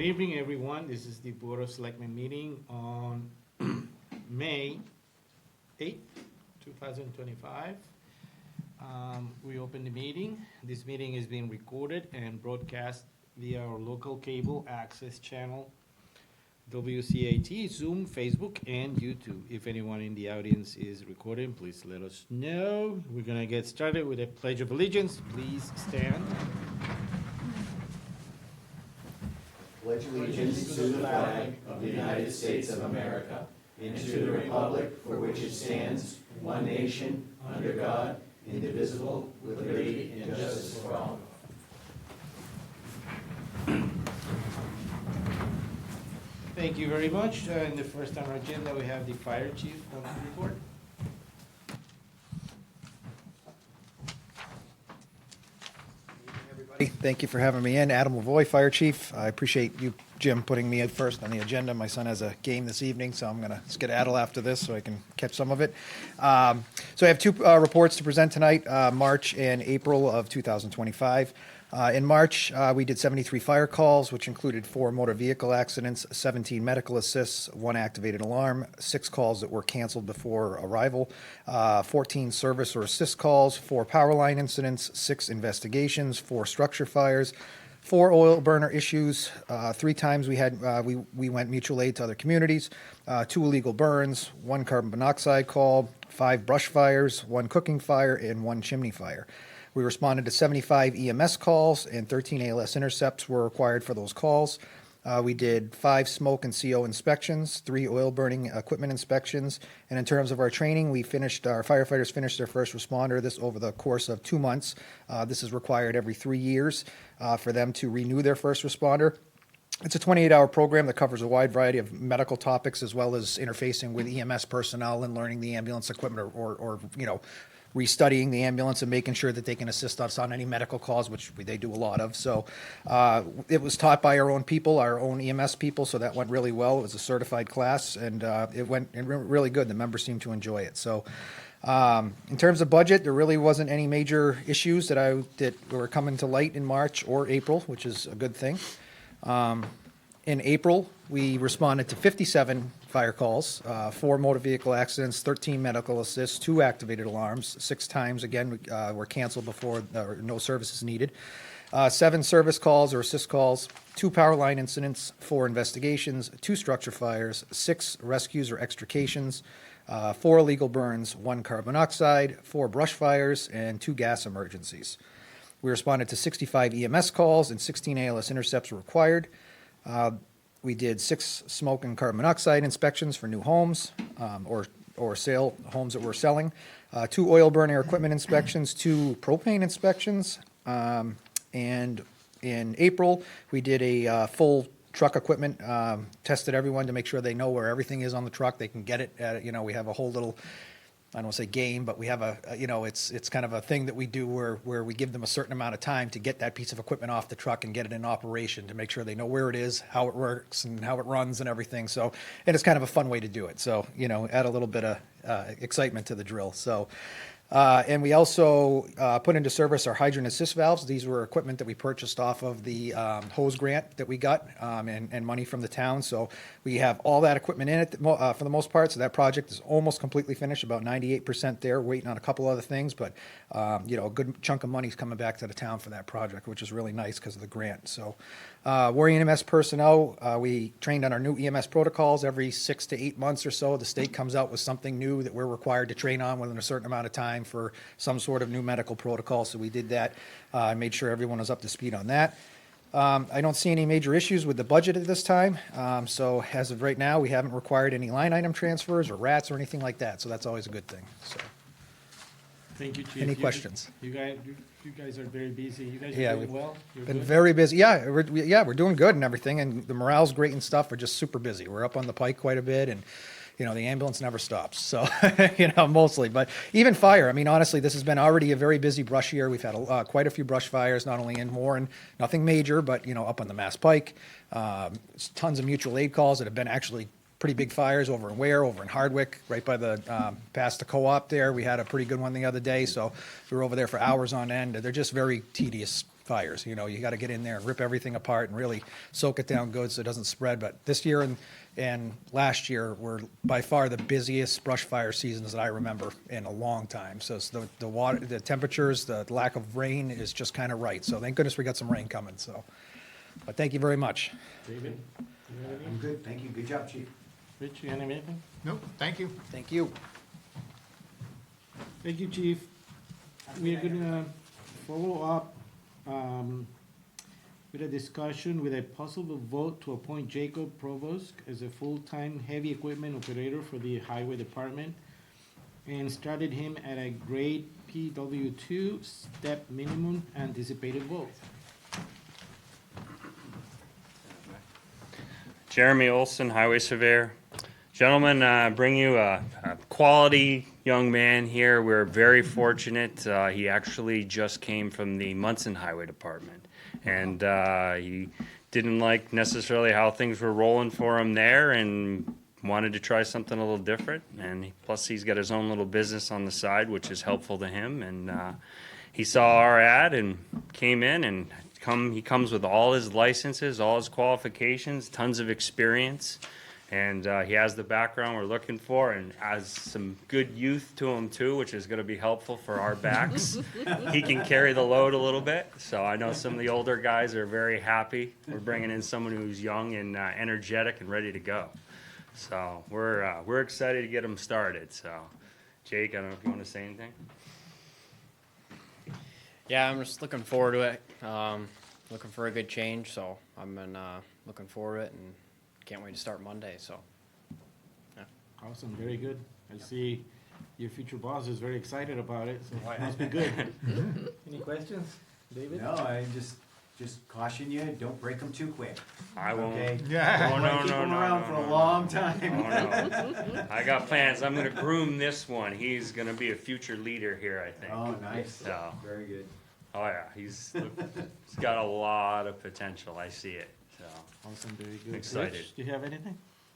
Good evening, everyone. This is the Board of Selectmen meeting on May 8th, 2025. We open the meeting. This meeting is being recorded and broadcast via our local cable access channel, WCAT, Zoom, Facebook, and YouTube. If anyone in the audience is recording, please let us know. We're going to get started with a Pledge of Allegiance. Please stand. Pledge allegiance to the flag of the United States of America and to the republic for which it stands, one nation, under God, indivisible, with liberty and justice for all. Thank you very much. In the first on our agenda, we have the Fire Chief on the report. Thank you for having me in. Adam Lavoy, Fire Chief. I appreciate you, Jim, putting me first on the agenda. My son has a game this evening, so I'm going to skedaddle after this so I can catch some of it. So I have two reports to present tonight, March and April of 2025. In March, we did 73 fire calls, which included 4 motor vehicle accidents, 17 medical assists, 1 activated alarm, 6 calls that were canceled before arrival, 14 service or assist calls, 4 power line incidents, 6 investigations, 4 structure fires, 4 oil burner issues. 3 times we went mutual aid to other communities, 2 illegal burns, 1 carbon monoxide call, 5 brush fires, 1 cooking fire, and 1 chimney fire. We responded to 75 EMS calls, and 13 ALS intercepts were required for those calls. We did 5 smoke and CO inspections, 3 oil burning equipment inspections, and in terms of our training, our firefighters finished their first responder this over the course of 2 months. This is required every 3 years for them to renew their first responder. It's a 28-hour program that covers a wide variety of medical topics, as well as interfacing with EMS personnel and learning the ambulance equipment or restudying the ambulance and making sure that they can assist us on any medical calls, which they do a lot of. So it was taught by our own people, our own EMS people, so that went really well. It was a certified class, and it went really good. The members seemed to enjoy it. So in terms of budget, there really wasn't any major issues that were coming to light in March or April, which is a good thing. In April, we responded to 57 fire calls, 4 motor vehicle accidents, 13 medical assists, 2 activated alarms, 6 times, again, were canceled before no services needed, 7 service calls or assist calls, 2 power line incidents, 4 investigations, 2 structure fires, 6 rescues or extrications, 4 illegal burns, 1 carbon monoxide, 4 brush fires, and 2 gas emergencies. We responded to 65 EMS calls, and 16 ALS intercepts were required. We did 6 smoke and carbon monoxide inspections for new homes or homes that we're selling, 2 oil burner equipment inspections, 2 propane inspections, and in April we did a full truck equipment, tested everyone to make sure they know where everything is on the truck. They can get it. We have a whole little, I don't want to say game, but we have it's kind of a thing that we do where we give them a certain amount of time to get that piece of equipment off the truck and get it in operation to make sure they know where it is, how it works, and how it runs and everything. So, and it's kind of a fun way to do it. So, add a little bit of excitement to the drill. So, and we also put into service our hydrant assist valves. These were equipment that we purchased off of the hose grant that we got and money from the town. So we have all that equipment in it for the most part. So that project is almost completely finished, about 98% there, waiting on a couple other things. But, a good chunk of money is coming back to the town for that project, which is really nice because of the grant. So Warrior EMS personnel, we trained on our new EMS protocols every 6 to 8 months or so. The state comes out with something new that we're required to train on within a certain amount of time for some sort of new medical protocol. So we did that. I made sure everyone was up to speed on that. I don't see any major issues with the budget at this time. So as of right now, we haven't required any line item transfers or rats or anything like that. So that's always a good thing. So. Thank you, Chief. Any questions? You guys are very busy. You guys Yeah, are doing well? You're Been good? very busy. Yeah, we're doing good and everything, and the morale's great and stuff. We're just super busy. We're up on the pike quite a bit, and the ambulance never stops. So, mostly. But even fire, I mean, honestly, this has been already a very busy brush year. We've had quite a few brush fires, not only in Warren, nothing major, but, up on the Mass Pike. Tons of mutual aid calls that have been actually pretty big fires over in Ware, over in Hardwick, right by the past the co-op there. We had a pretty good one the other day, so we were over there for hours on end. They're just very tedious fires. You know, you got to get in there and rip everything apart and really soak it down good so it doesn't spread. But this year and last year were by far the busiest brush fire seasons that I remember in a long time. So it's the water, the temperatures, the lack of rain is just kind of right. So thank goodness we got some rain coming. So, but thank you very much. David, you have I'm anything? good, thank you, good job, chief. Rich, you have anything? Nope, thank you. Thank you. Thank you, Chief. We are gonna follow up with a discussion with a possible vote to appoint Jacob Provost as a full-time heavy equipment operator for the Highway Department and started him at a grade PW2, step minimum anticipated vote. Jeremy Olson, Highway Surveyor. Gentlemen, bring you a quality young man here. We're very fortunate. He actually just came from the Munson Highway Department. And he didn't like necessarily how things were rolling for him there and wanted to try something a little different. And plus he's got his own little business on the side, which is helpful to him. And he saw our ad and came in and he comes with all his licenses, all his qualifications, tons of experience. And he has the background we're looking for and has some good youth to him too, which is going to be helpful for our backs. He can carry the load a little bit. So I know some of the older guys are very happy. We're bringing in someone who's young and energetic and ready to go. So we're excited to get him started. So Jake, I don't know if you want to say anything. Yeah, I'm just looking forward to it. Looking for a good change, so I've been looking forward to it and can't wait to start Monday. So, yeah. Awesome, very good. I see your future boss is very excited about it, so Oh, it yeah. must be good. Any questions, David? No, I just caution you, don't break them too quick, I won't. okay? Yeah. Oh, I no, wanna keep no, them no, around no, for no, a no. long time. Oh, no. I got plans. I'm going to groom this one. He's going to be a future leader here, I think. Oh, nice, So, very good. oh yeah, he's got a lot of potential. I see it. So, Awesome, very good. Excited. Rich, do you have anything?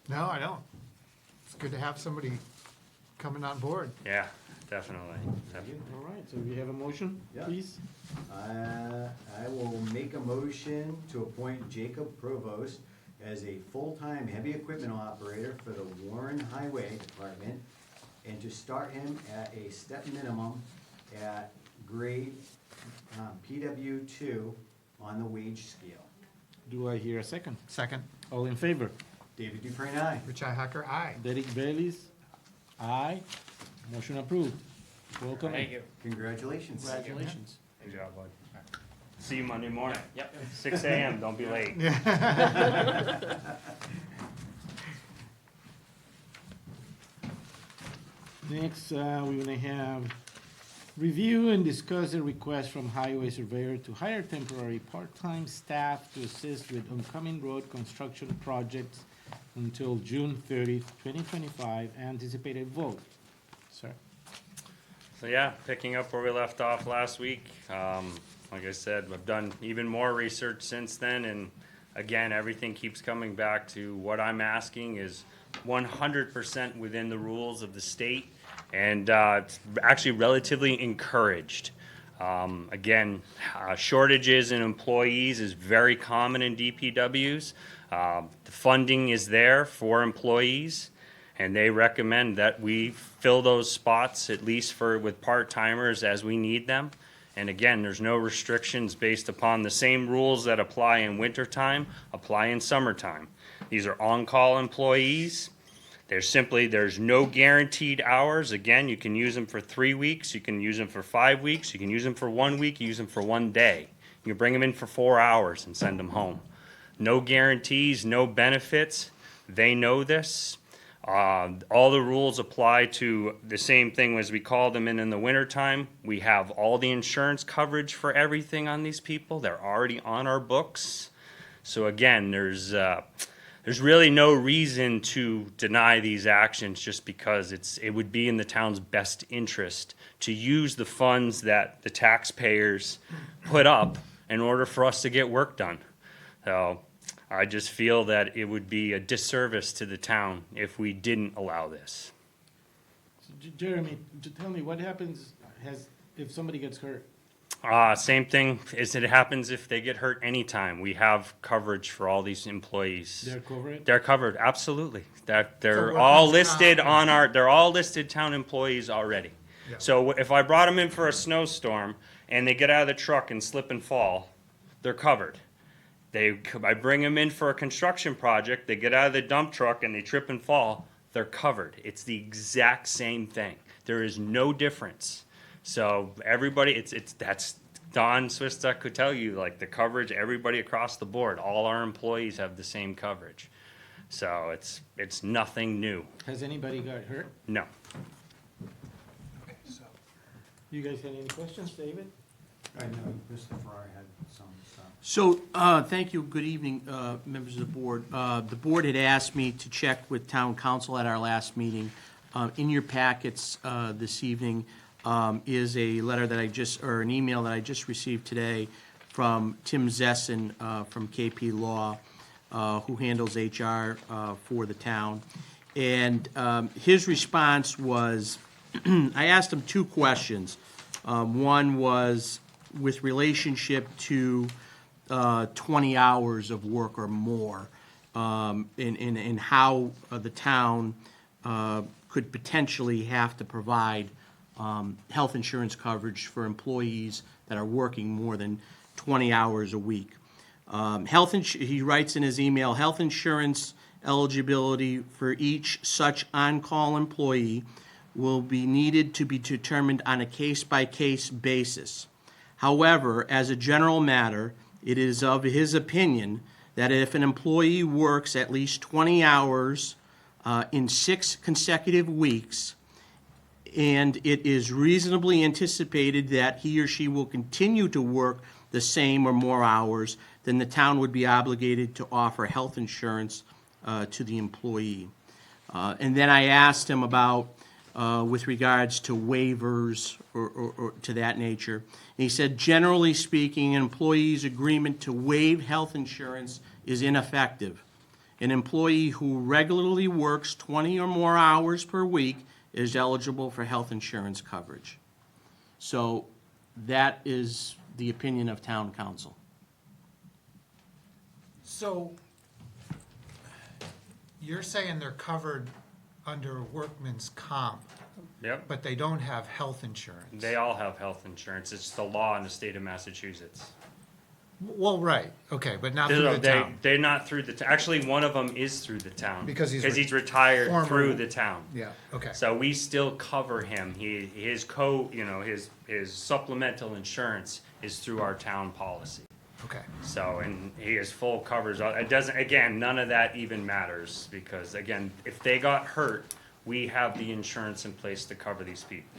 No, I don't. It's good to have somebody coming on board. yeah, definitely. Definitely. All right, so we have a motion, Yeah. please? I will make a motion to appoint Jacob Provost as a full-time heavy equipment operator for the Warren Highway Department and to start him at a step minimum at grade PW2 on the wage scale. Do I hear a second? Second, All in favor? David Dufresne, aye. Richi Hacker, aye. Derek Bailey's, aye. Motion approved. Welcome. Thank you. Congratulations. Congratulations. Good job, bud. See you Monday morning. Yep. 6 a.m. Don't be late. Next, we're gonna have review and discuss a request from Highway Surveyor to hire temporary part-time staff to assist with oncoming road construction projects until June 30th, 2025, anticipated vote. Sir? So yeah, picking up where we left off last week. Like I said, I've done even more research since then, and again, everything keeps coming back to what I'm asking is 100% within the rules of the state, and it's actually relatively encouraged. Again, shortages in employees is very common in DPWs. The funding is there for employees, and they recommend that we fill those spots at least with part-timers as we need them. And again, there's no restrictions based upon the same rules that apply in wintertime, apply in summertime. These are on-call employees. There's no guaranteed hours. Again, you can use them for 3 weeks, you can use them for 5 weeks, you can use them for 1 week, you use them for 1 day. You can bring them in for 4 hours and send them home. No guarantees, no benefits. They know this. All the rules apply to the same thing as we call them in the wintertime. We have all the insurance coverage for everything on these people. They're already on our books. So again, there's really no reason to deny these actions just because it would be in the town's best interest to use the funds that the taxpayers put up in order for us to get work done. So I just feel that it would be a disservice to the town if we didn't allow this. So, Jeremy, tell me, what happens if somebody gets hurt? Same thing as it happens if they get hurt anytime. We have coverage for all these employees. They're covered? They're covered, absolutely. That they're workman's all listed comp on our. They're all listed town employees already. Yeah. So if I brought them in for a snowstorm and they get out of the truck and slip and fall, they're covered. I bring them in for a construction project. They get out of the dump truck and they trip and fall. They're covered. It's the exact same thing. There is no difference. So everybody, that's Don Swistak could tell you, like the coverage, everybody across the board, all our employees have the same coverage. So it's nothing new. Has anybody got hurt? No. You guys had any questions, David? I know, Mr. Farrar had some stuff. So, thank you. Good evening, members of the board. The board had asked me to check with town council at our last meeting. In your packets this evening is a letter that or an email that I just received today from Tim Zessin from KP Law, who handles HR for the town. And his response was, I asked him two questions. One was with relationship to 20 hours of work or more, in how the town could potentially have to provide health insurance coverage for employees that are working more than 20 hours a week. He writes in his email, health insurance eligibility for each such on-call employee will be needed to be determined on a case-by-case basis. However, as a general matter, it is of his opinion that if an employee works at least 20 hours in 6 consecutive weeks, and it is reasonably anticipated that he or she will continue to work the same or more hours, then the town would be obligated to offer health insurance to the employee. And then I asked him about, with regards to waivers or to that nature. And he said, generally speaking, an employee's agreement to waive health insurance is ineffective. An employee who regularly works 20 or more hours per week is eligible for health insurance coverage. So that is the opinion of town council. So you're saying they're covered under workman's comp, Yep. but they don't have health insurance? They all have health insurance. It's the law in the state of Massachusetts. Well, right, okay, but not through the town. They're not through the town. Actually, one of them is through the town. Because he's retired former- through the town. Yeah, okay. So we still cover him. His supplemental insurance is through our town policy. Okay. So, and he has full coverage. It doesn't, again, none of that even matters because, again, if they got hurt, we have the insurance in place to cover these people.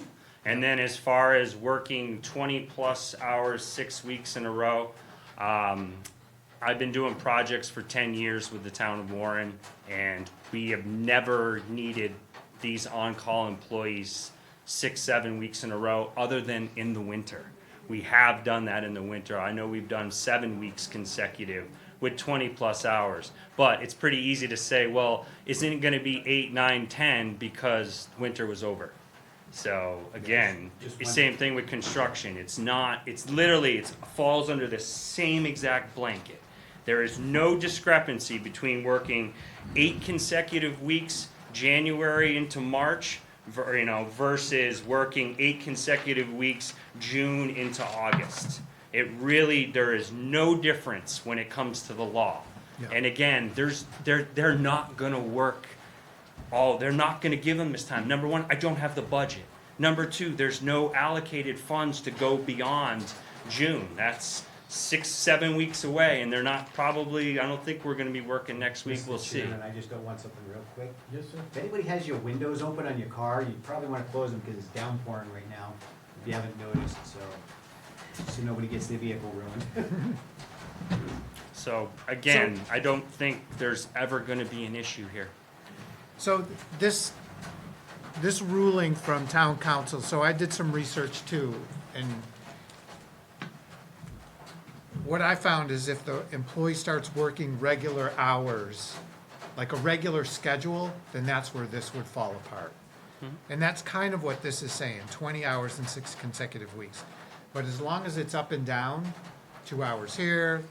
And then as far as working 20-plus hours, 6 weeks in a row, I've been doing projects for 10 years with the town of Warren, and we have never needed these on-call employees 6, 7 weeks in a row, other than in the winter. We have done that in the winter. I know we've done 7 weeks consecutive with 20-plus hours. But it's pretty easy to say, well, isn't it going to be 8, 9, 10 because winter was over? So again, Just the one- same thing with construction. It's not, it's literally, it falls under the same exact blanket. There is no discrepancy between working 8 consecutive weeks, January into March, versus working 8 consecutive weeks, June into August. It really, there is no difference when it comes to the law. Yeah. And again, they're not gonna work they're not gonna give them this time. Number one, I don't have the budget. Number two, there's no allocated funds to go beyond June. That's 6, 7 weeks away, and they're not probably, I don't think we're gonna be working next week, we'll Mr. see. Chairman, I just don't want something real quick. Yes, sir. If anybody has your windows open on your car, you probably want to close them because it's downpouring right now, if you haven't noticed, so nobody gets their vehicle ruined. So, again, I don't think there's ever gonna be an issue here. So this ruling from town council, so I did some research too, and what I found is if the employee starts working regular hours, like a regular schedule, then that's where this would fall apart. And that's kind of what this is saying, 20 hours in 6 consecutive weeks. But as long as it's up and down, 2 hours here,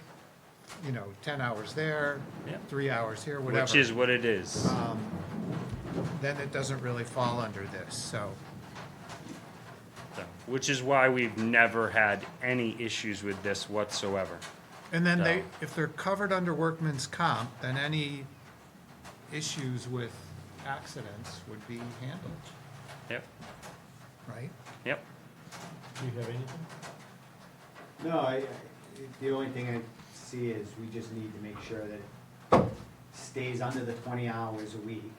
10 hours there, Yeah. 3 hours here, whatever. Which is what it is. Then it doesn't really fall under this, so. So, which is why we've never had any issues with this whatsoever. And then No. if they're covered under workman's comp, then any issues with accidents would be handled, Yep, right? yep. Do you have anything? No, the only thing I see is we just need to make sure that it stays under the 20 hours a week.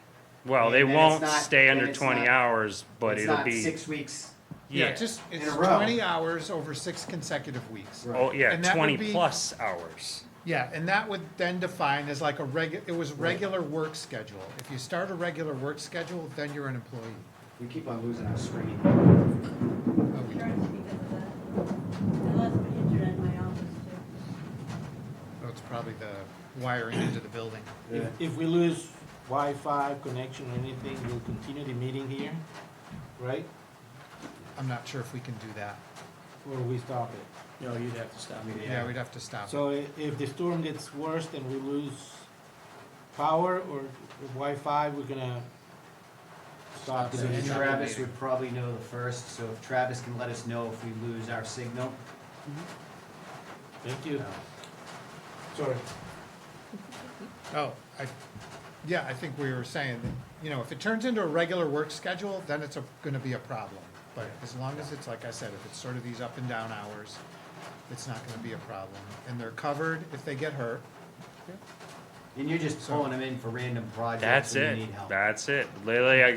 Well, And they then it's won't not- stay then under it's 20 not- hours, but it'll be. It's not 6 weeks. Yeah. It's In it's a row. 20 hours over 6 consecutive weeks. Right. Oh, yeah, And that would 20 be- plus hours. Yeah, and that would then define as like it was regular work schedule. If you start a regular work schedule, then you're an employee. We keep on losing our screen. Oh, we do. Insurance because of that. I lost my internet in my office too. Oh, it's probably the wiring into the building. Yeah. If we lose Wi-Fi connection or anything, we'll continue the meeting here, right? I'm not sure if we can do that. Or we stop it? No, you'd have to stop me. Yeah, we'd have to stop it. So if the storm gets worse, then we lose power or Wi-Fi, we're gonna stop the So meeting. Travis would probably know the first, so if Travis can let us know if we lose our signal. Thank you. Sorry. Oh, I think we were saying that, if it turns into a regular work schedule, then it's gonna be a problem. But as long as it's, like I said, if it's sort of these up and down hours, it's not gonna be a problem. And they're covered if they get hurt. And you're just pulling them in for random projects That's when it. you need help. That's it. Literally, I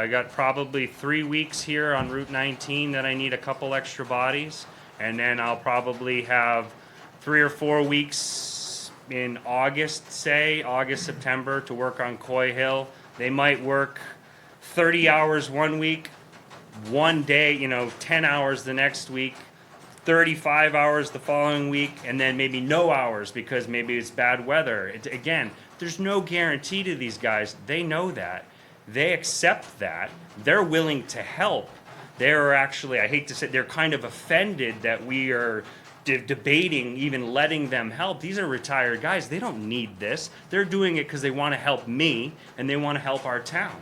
got probably 3 weeks here on Route 19 that I need a couple extra bodies, and then I'll probably have 3 or 4 weeks in August, August, September, to work on Coy Hill. They might work 30 hours one week, one day, 10 hours the next week, 35 hours the following week, and then maybe no hours because maybe it's bad weather. Again, there's no guarantee to these guys. They know that. They accept that. They're willing to help. They're actually, I hate to say, they're kind of offended that we are debating even letting them help. These are retired guys. They don't need this. They're doing it because they want to help me and they want to help our town.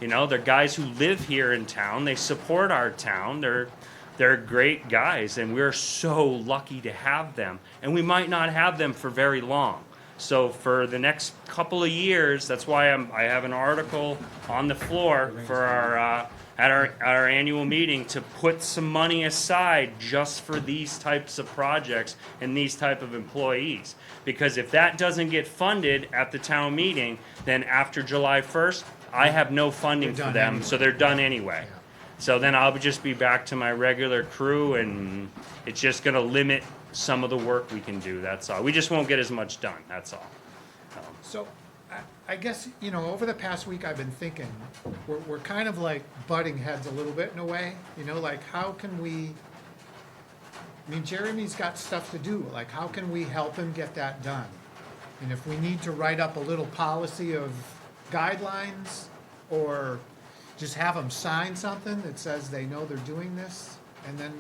They're guys who live here in town. They support our town. They're great guys, and we're so lucky to have them. And we might not have them for very long. So for the next couple of years, that's why I have an article on the floor for at our annual meeting to put some money aside just for these types of projects and these type of employees. Because if that doesn't get funded at the town meeting, then after July 1st, I have no funding They're for done them, anyway. so they're done anyway. So then I'll just be back to my regular crew, and it's just gonna limit some of the work we can do, that's all. We just won't get as much done, that's all. So, I guess, over the past week, I've been thinking, we're kind of like butting heads a little bit in a way, like how can we, Jeremy's got stuff to do, like how can we help him get that done? And if we need to write up a little policy of guidelines, or just have them sign something that says they know they're doing this, and then,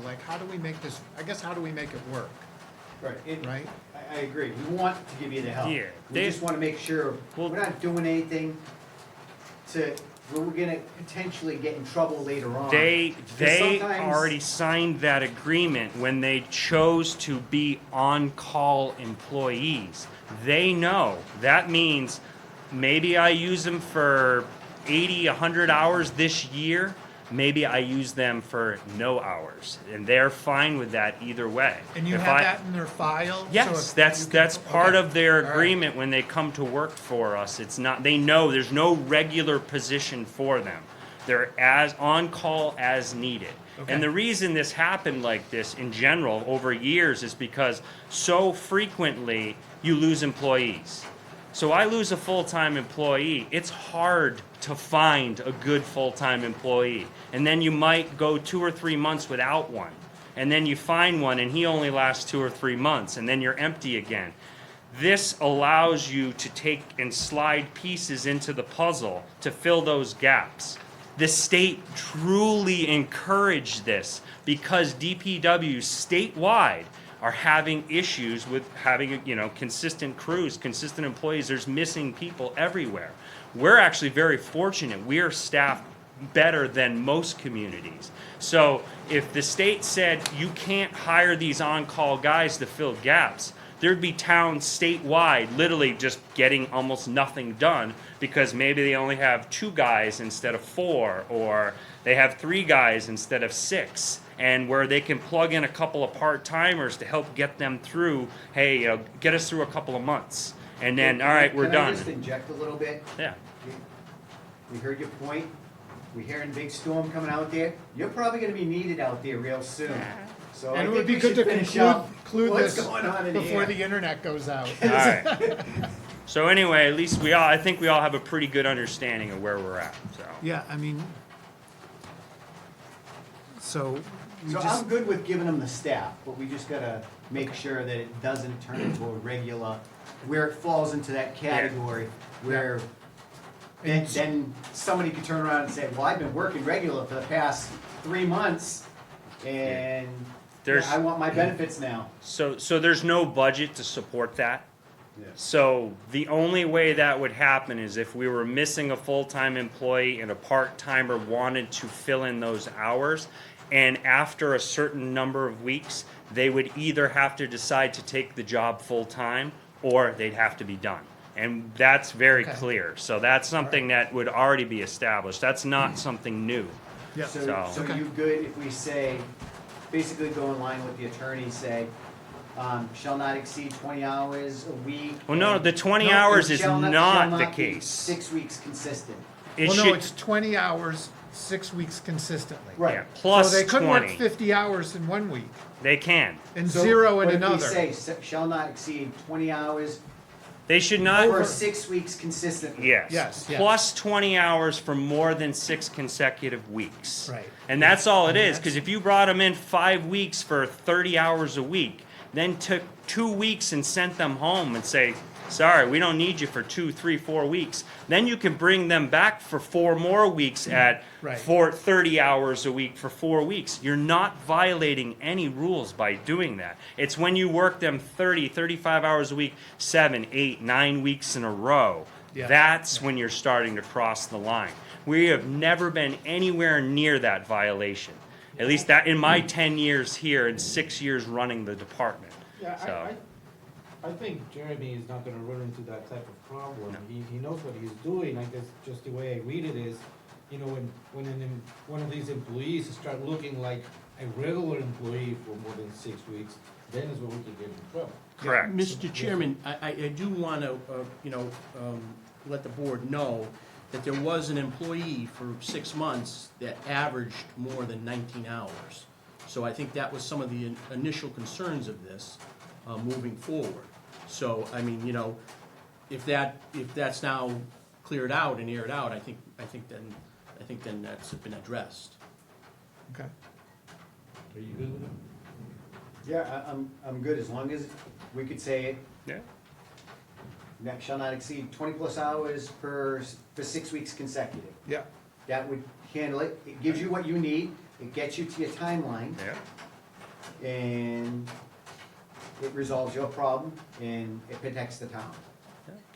like how do we make this, how do we make it work, Right. right? I agree. We want to give you the help. Yeah, We they- just want to make sure Well- we're not doing anything where we're gonna potentially get in trouble later on. They 'Cause sometimes- already signed that agreement when they chose to be on-call employees. They know. That means maybe I use them for 80, 100 hours this year. Maybe I use them for no hours. And they're fine with that either way. And you If have I- that in their file? So Yes, if that's you can- that's part okay. of their All right. agreement when they come to work for us. It's not, they know there's no regular position for them. They're as on call as needed. Okay. And the reason this happened like this in general over years is because so frequently you lose employees. So I lose a full-time employee, it's hard to find a good full-time employee. And then you might go 2 or 3 months without one. And then you find one and he only lasts 2 or 3 months, and then you're empty again. This allows you to take and slide pieces into the puzzle to fill those gaps. The state truly encouraged this because DPW statewide are having issues with having, consistent crews, consistent employees. There's missing people everywhere. We're actually very fortunate. We are staffed better than most communities. So if the state said you can't hire these on-call guys to fill gaps, there'd be towns statewide literally just getting almost nothing done because maybe they only have 2 guys instead of 4, or they have 3 guys instead of 6, and where they can plug in a couple of part-timers to help get them through, hey, get us through a couple of months. And then, all right, we're Can I done. just inject a little bit? Yeah. We heard your point. We're hearing big storm coming out there. You're probably gonna be needed out there real soon. So I And it think would be we good should to finish up conclude what's this going on in before here. the internet goes out. All right. So anyway, at least I think we all have a pretty good understanding of where we're at, so. Yeah, I mean, so we So just, I'm good with giving them the staff, but we just gotta make sure that it doesn't turn into a regular, where it falls into that category, where then somebody could turn around and say, well, I've been working regular for the past 3 months, and There's- I want my benefits now. So there's no budget to support that. Yeah. So the only way that would happen is if we were missing a full-time employee and a part-timer wanted to fill in those hours, and after a certain number of weeks, they would either have to decide to take the job full-time or they'd have to be done. And that's very Okay. clear. So that's something that would already be established. That's not something new. yeah, So So- are you good if we say, basically go in line with the attorney, say, shall not exceed 20 hours a week? Well, no, and- the 20 No, hours it is shall not the be case. 6 weeks consistent. It well, no, should, it's 20 hours, 6 weeks consistently. Right. yeah, plus So they could work 20. 50 hours in 1 week They can. and So 0 in what if another. we say, shall not exceed 20 hours They should not. for 6 weeks consistently? Yes. Yes, yes. Plus 20 hours for more than 6 consecutive weeks. Right. And that's all it is, that's- because if you brought them in 5 weeks for 30 hours a week, then took 2 weeks and sent them home and say, sorry, we don't need you for 2, 3, 4 weeks, then you can bring them back for 4 more weeks at Right. 30 hours a week for 4 weeks. You're not violating any rules by doing that. It's when you work them 30, 35 hours a week, 7, 8, 9 weeks in a row. Yeah. That's when you're starting to cross the line. We have never been anywhere near that violation. At least that in my 10 years here and 6 years running the department. Yeah, So- I think Jeremy is not gonna run into that type of problem. He knows what he's doing. I guess just the way I read it is, when one of these employees start looking like a regular employee for more than 6 weeks, then is when we can get in trouble. Correct. Mr. Chairman, I do want to, let the board know that there was an employee for 6 months that averaged more than 19 hours. So I think that was some of the initial concerns of this, moving forward. So, I mean, if that's now cleared out and aired out, I think then that's been addressed. Okay. Are you good with it? Yeah, I'm good, as long as we could say it, Yeah. that shall not exceed 20 plus hours for 6 weeks consecutive. Yeah, That would handle it. It gives you what you need, it gets you to your timeline, Yeah. and it resolves your problem, and it protects the town.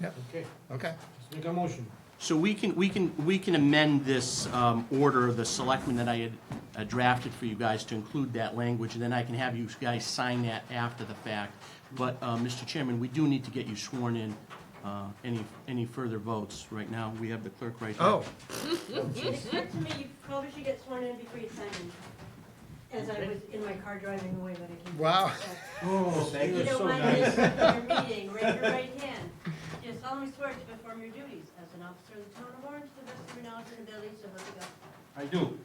yeah, Okay, okay. let's make a motion. So we can amend this order of the selectmen that I had drafted for you guys to include that language, and then I can have you guys sign that after the fact. But, Mr. Chairman, we do need to get you sworn in. Any further votes? Right now, we have the clerk right there. Oh, It occurred to me, you probably should get sworn in before you sign in. As I was in my car driving away when I came. Wow. Oh, If thank you you. don't mind me your meeting, raise your right hand. Do you solemnly swear to perform your duties as an officer of the town of Orange to the best of your knowledge and ability, so help you God? I do.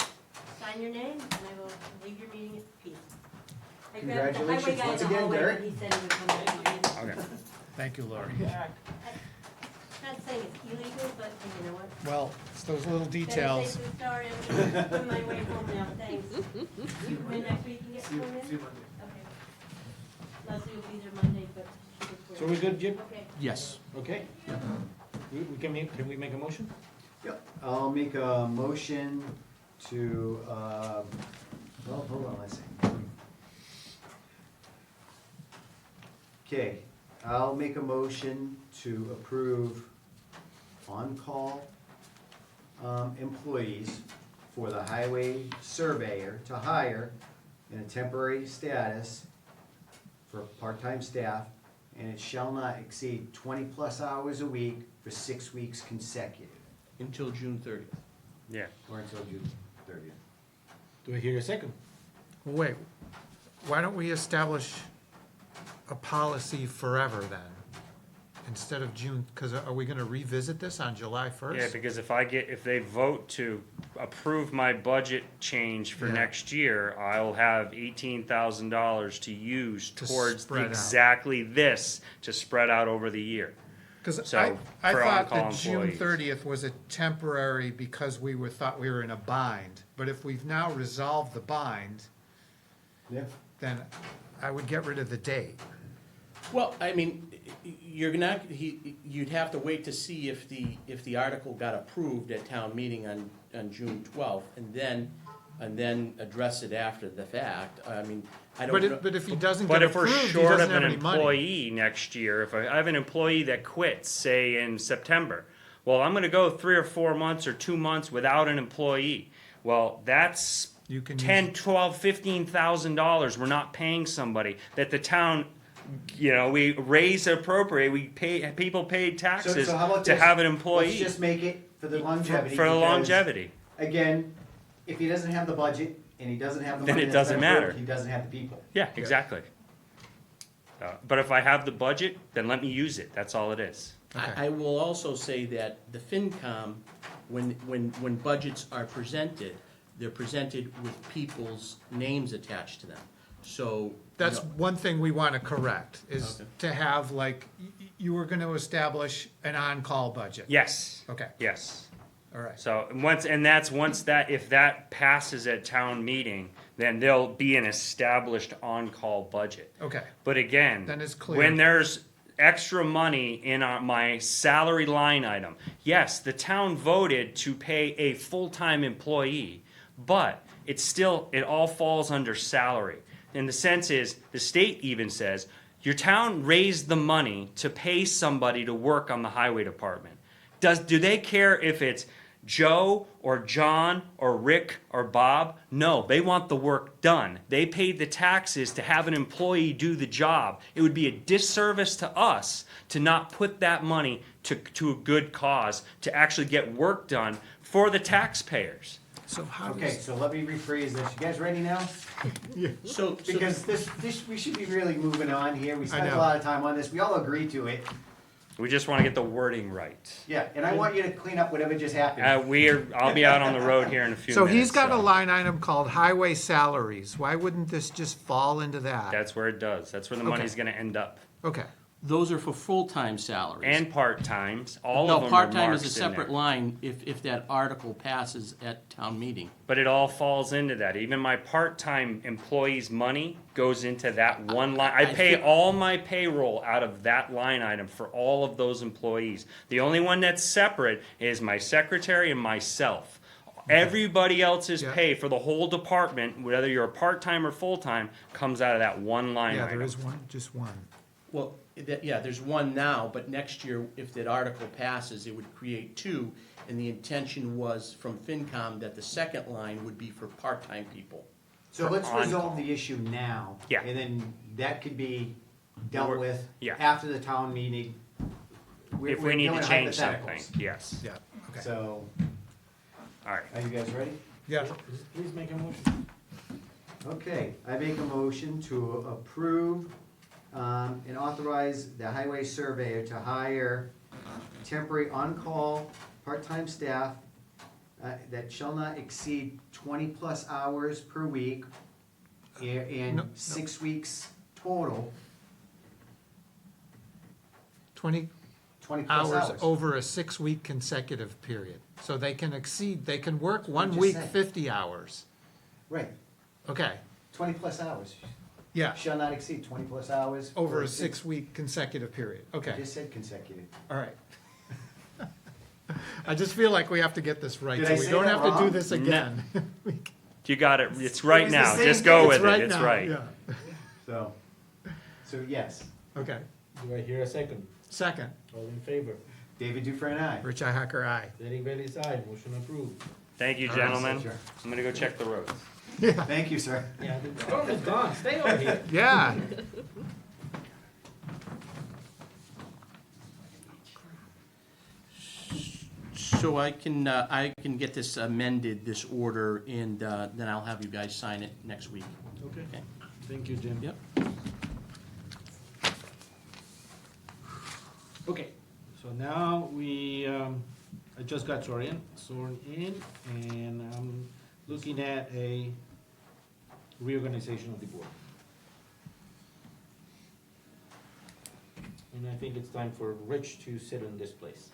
Sign your name, and I will leave your meeting at peace. I grabbed the Congratulations highway guy in once the again, hallway Derek. when he said he would come back again. Okay. thank you, Lori. Not saying it's illegal, but you know what? Well, it's those little Better details. safe than sorry, I'm on my way home now, thanks. You come in next week and get sworn in? Okay. Leslie will be there Monday, but she was So we good, Jim? Okay. Yes. Okay? Can we make a motion? Yep. I'll make a motion to, well, hold on, let's see. Okay, I'll make a motion to approve on-call employees for the highway surveyor to hire in a temporary status for part-time staff, and it shall not exceed 20-plus hours a week for 6 weeks consecutive, Until June 30th. Yeah. or until June 30th. Do I hear a second? Wait, why don't we establish a policy forever then? Instead of June, because are we gonna revisit this on July first? Yeah, because if they vote to approve my budget change for Yeah. next year, I'll have $18,000 to use To towards spread out. exactly this to spread out over the year. Because So, I for thought on-call that June employees. 30th was a temporary because thought we were in a bind. But if we've now resolved the bind, Yeah. then I would get rid of the date. Well, I mean, you'd have to wait to see if the article got approved at town meeting on June 12th, and then address it after the fact. I mean, I don't know. But if he doesn't But get if we're approved, he short doesn't of have an any money. employee next year, if I have an employee that quits, say in September, well, I'm gonna go 3 or 4 months or 2 months without an employee. Well, that's You can $10, use- $12, $15,000 we're not paying somebody that the town, we raise appropriate, people paid taxes So how about to this? have an Let's employee just make it for the longevity. for the because, longevity. Again, if he doesn't have the budget and he doesn't have the Then money it that's doesn't been approved, matter. he doesn't have the people. Yeah, exactly. But if I have the budget, then let me use it, that's all it is. I will also say that the FinCom, when budgets are presented, they're presented with people's names attached to them. So. That's one thing we want to correct, is Okay. to have you were going to establish an on-call budget. Yes, Okay, yes. all right. So if that passes at town meeting, then there'll be an established on-call budget. Okay, But again, Then it's clear. when there's extra money in my salary line item, yes, the town voted to pay a full-time employee, but it all falls under salary. And the sense is, the state even says, your town raised the money to pay somebody to work on the highway department. Do they care if it's Joe or John or Rick or Bob? No, they want the work done. They paid the taxes to have an employee do the job. It would be a disservice to us to not put that money to a good cause, to actually get work done for the taxpayers. So how Okay, does, so let me rephrase this. You guys ready now? So, Because this, we should be really moving on here. We spent a know. lot of time on this. We all agree to it. We just want to get the wording right. Yeah, and I want you to clean up whatever just happened. I'll be out on the road here in a few so minutes. he's got a so line item called highway salaries. Why wouldn't this just fall into that? That's where it does. That's where the Okay. money's going to end up. Okay, those are for full-time salaries. And part-times, all No, of them are part-time is a marked in there. separate line if that article passes at town meeting. But it all falls into that. Even my part-time employees' money goes into that one line. I pay all my payroll out of that line item for all of those employees. The only one that's separate is my secretary and myself. Everybody else's Yeah. pay for the whole department, whether you're a part-time or full-time, comes out of that one line yeah, item. there is one, just one. Well, yeah, there's one now, but next year, if that article passes, it would create two. And the intention was from FinCom that the second line would be for part-time people. So let's on-call. resolve the issue now. Yeah. And then that could be dealt We're- with yeah. after the town meeting. If we need doing to change something, hypotheticals. yes. Yeah, okay. So, All right. are you guys ready? Yeah, Please make a motion. Okay, I make a motion to approve and authorize the highway surveyor to hire temporary on-call, part-time staff that shall not exceed 20-plus hours per week and No. 6 weeks total, 20 20-plus hours hours. over a 6-week consecutive period. So they can work one just week said. 50 hours. Right, Okay, 20-plus hours. yeah, Shall not exceed 20-plus hours. over for a 6-week consecutive period. I Okay, just said consecutive. all right. I just feel like we have to get this right, Did so I we say don't that have to do wrong? this again. You got it. It's right was the now. same Just thing. go It's with it. It's now, right. yeah. So yes. Okay, Do I hear a second? second, All in favor? David Dufresne, aye. Rich Hacker, aye. Derek Bailey's aye, motion approved. Thank you, All right, gentlemen. sure. I'm gonna go check the roads. Thank you, sir. Yeah, the storm is gone, stay over here. Yeah. So I can get this amended, this order, and then I'll have you guys sign it next week. Okay, Okay. thank you, Jim. Yep. Okay, so now I just got sworn in, and I'm looking at a reorganization of the board. And I think it's time for Rich to sit in this place.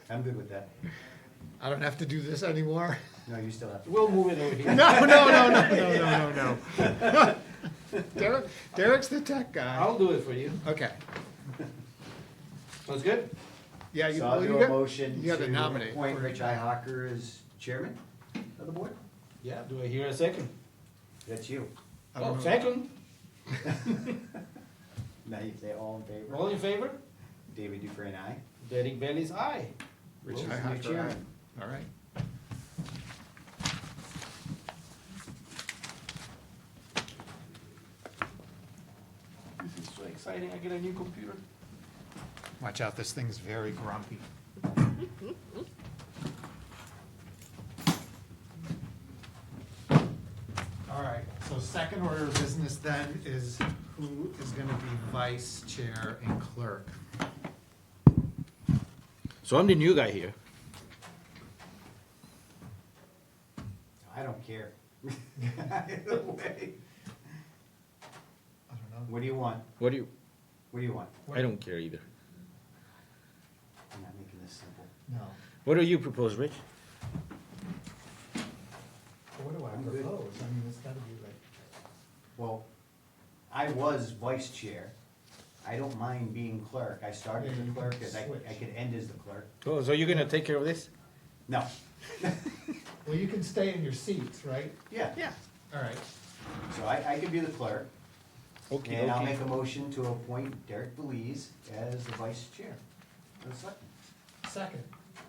I'm good with that. I don't have to do this anymore. No, you still have to. We'll move it over here. No. Derek's the tech guy. I'll do it for you. Okay. Sounds good? Yeah, you, So I'll well, do you a got, motion you gotta to nominate. appoint Rich Ihawker as chairman of the board. Yeah, do I hear a second? That's you. I don't Oh, know. second, Now you say all in favor. all in favor? David Dufresne, aye. Derek Bailey's aye. Rich Wilson's Hacker, new chairman. aye. All right. This is so exciting, I get a new computer. Watch out, this thing's very grumpy. All right, so second order of business then is who is gonna be vice chair and clerk? So I'm the new guy here. I don't care. Either way. I don't know. What do you want? What do you, What do you want? I don't care either. I'm not making this simple. No. What do you propose, Rich? What do I I'm good. propose? I mean, it's gotta be like, Well, I was vice chair. I don't mind being clerk. I started Yeah, as you a clerk can because I switch. could end as the clerk. Oh, so you're gonna take care of this? No. well, you can stay in your seats, right? Yeah. Yeah. All right. So I could be the clerk, Okay, and I'll okay. make a motion to appoint Derek Belize as the vice chair of the selectmen. Second.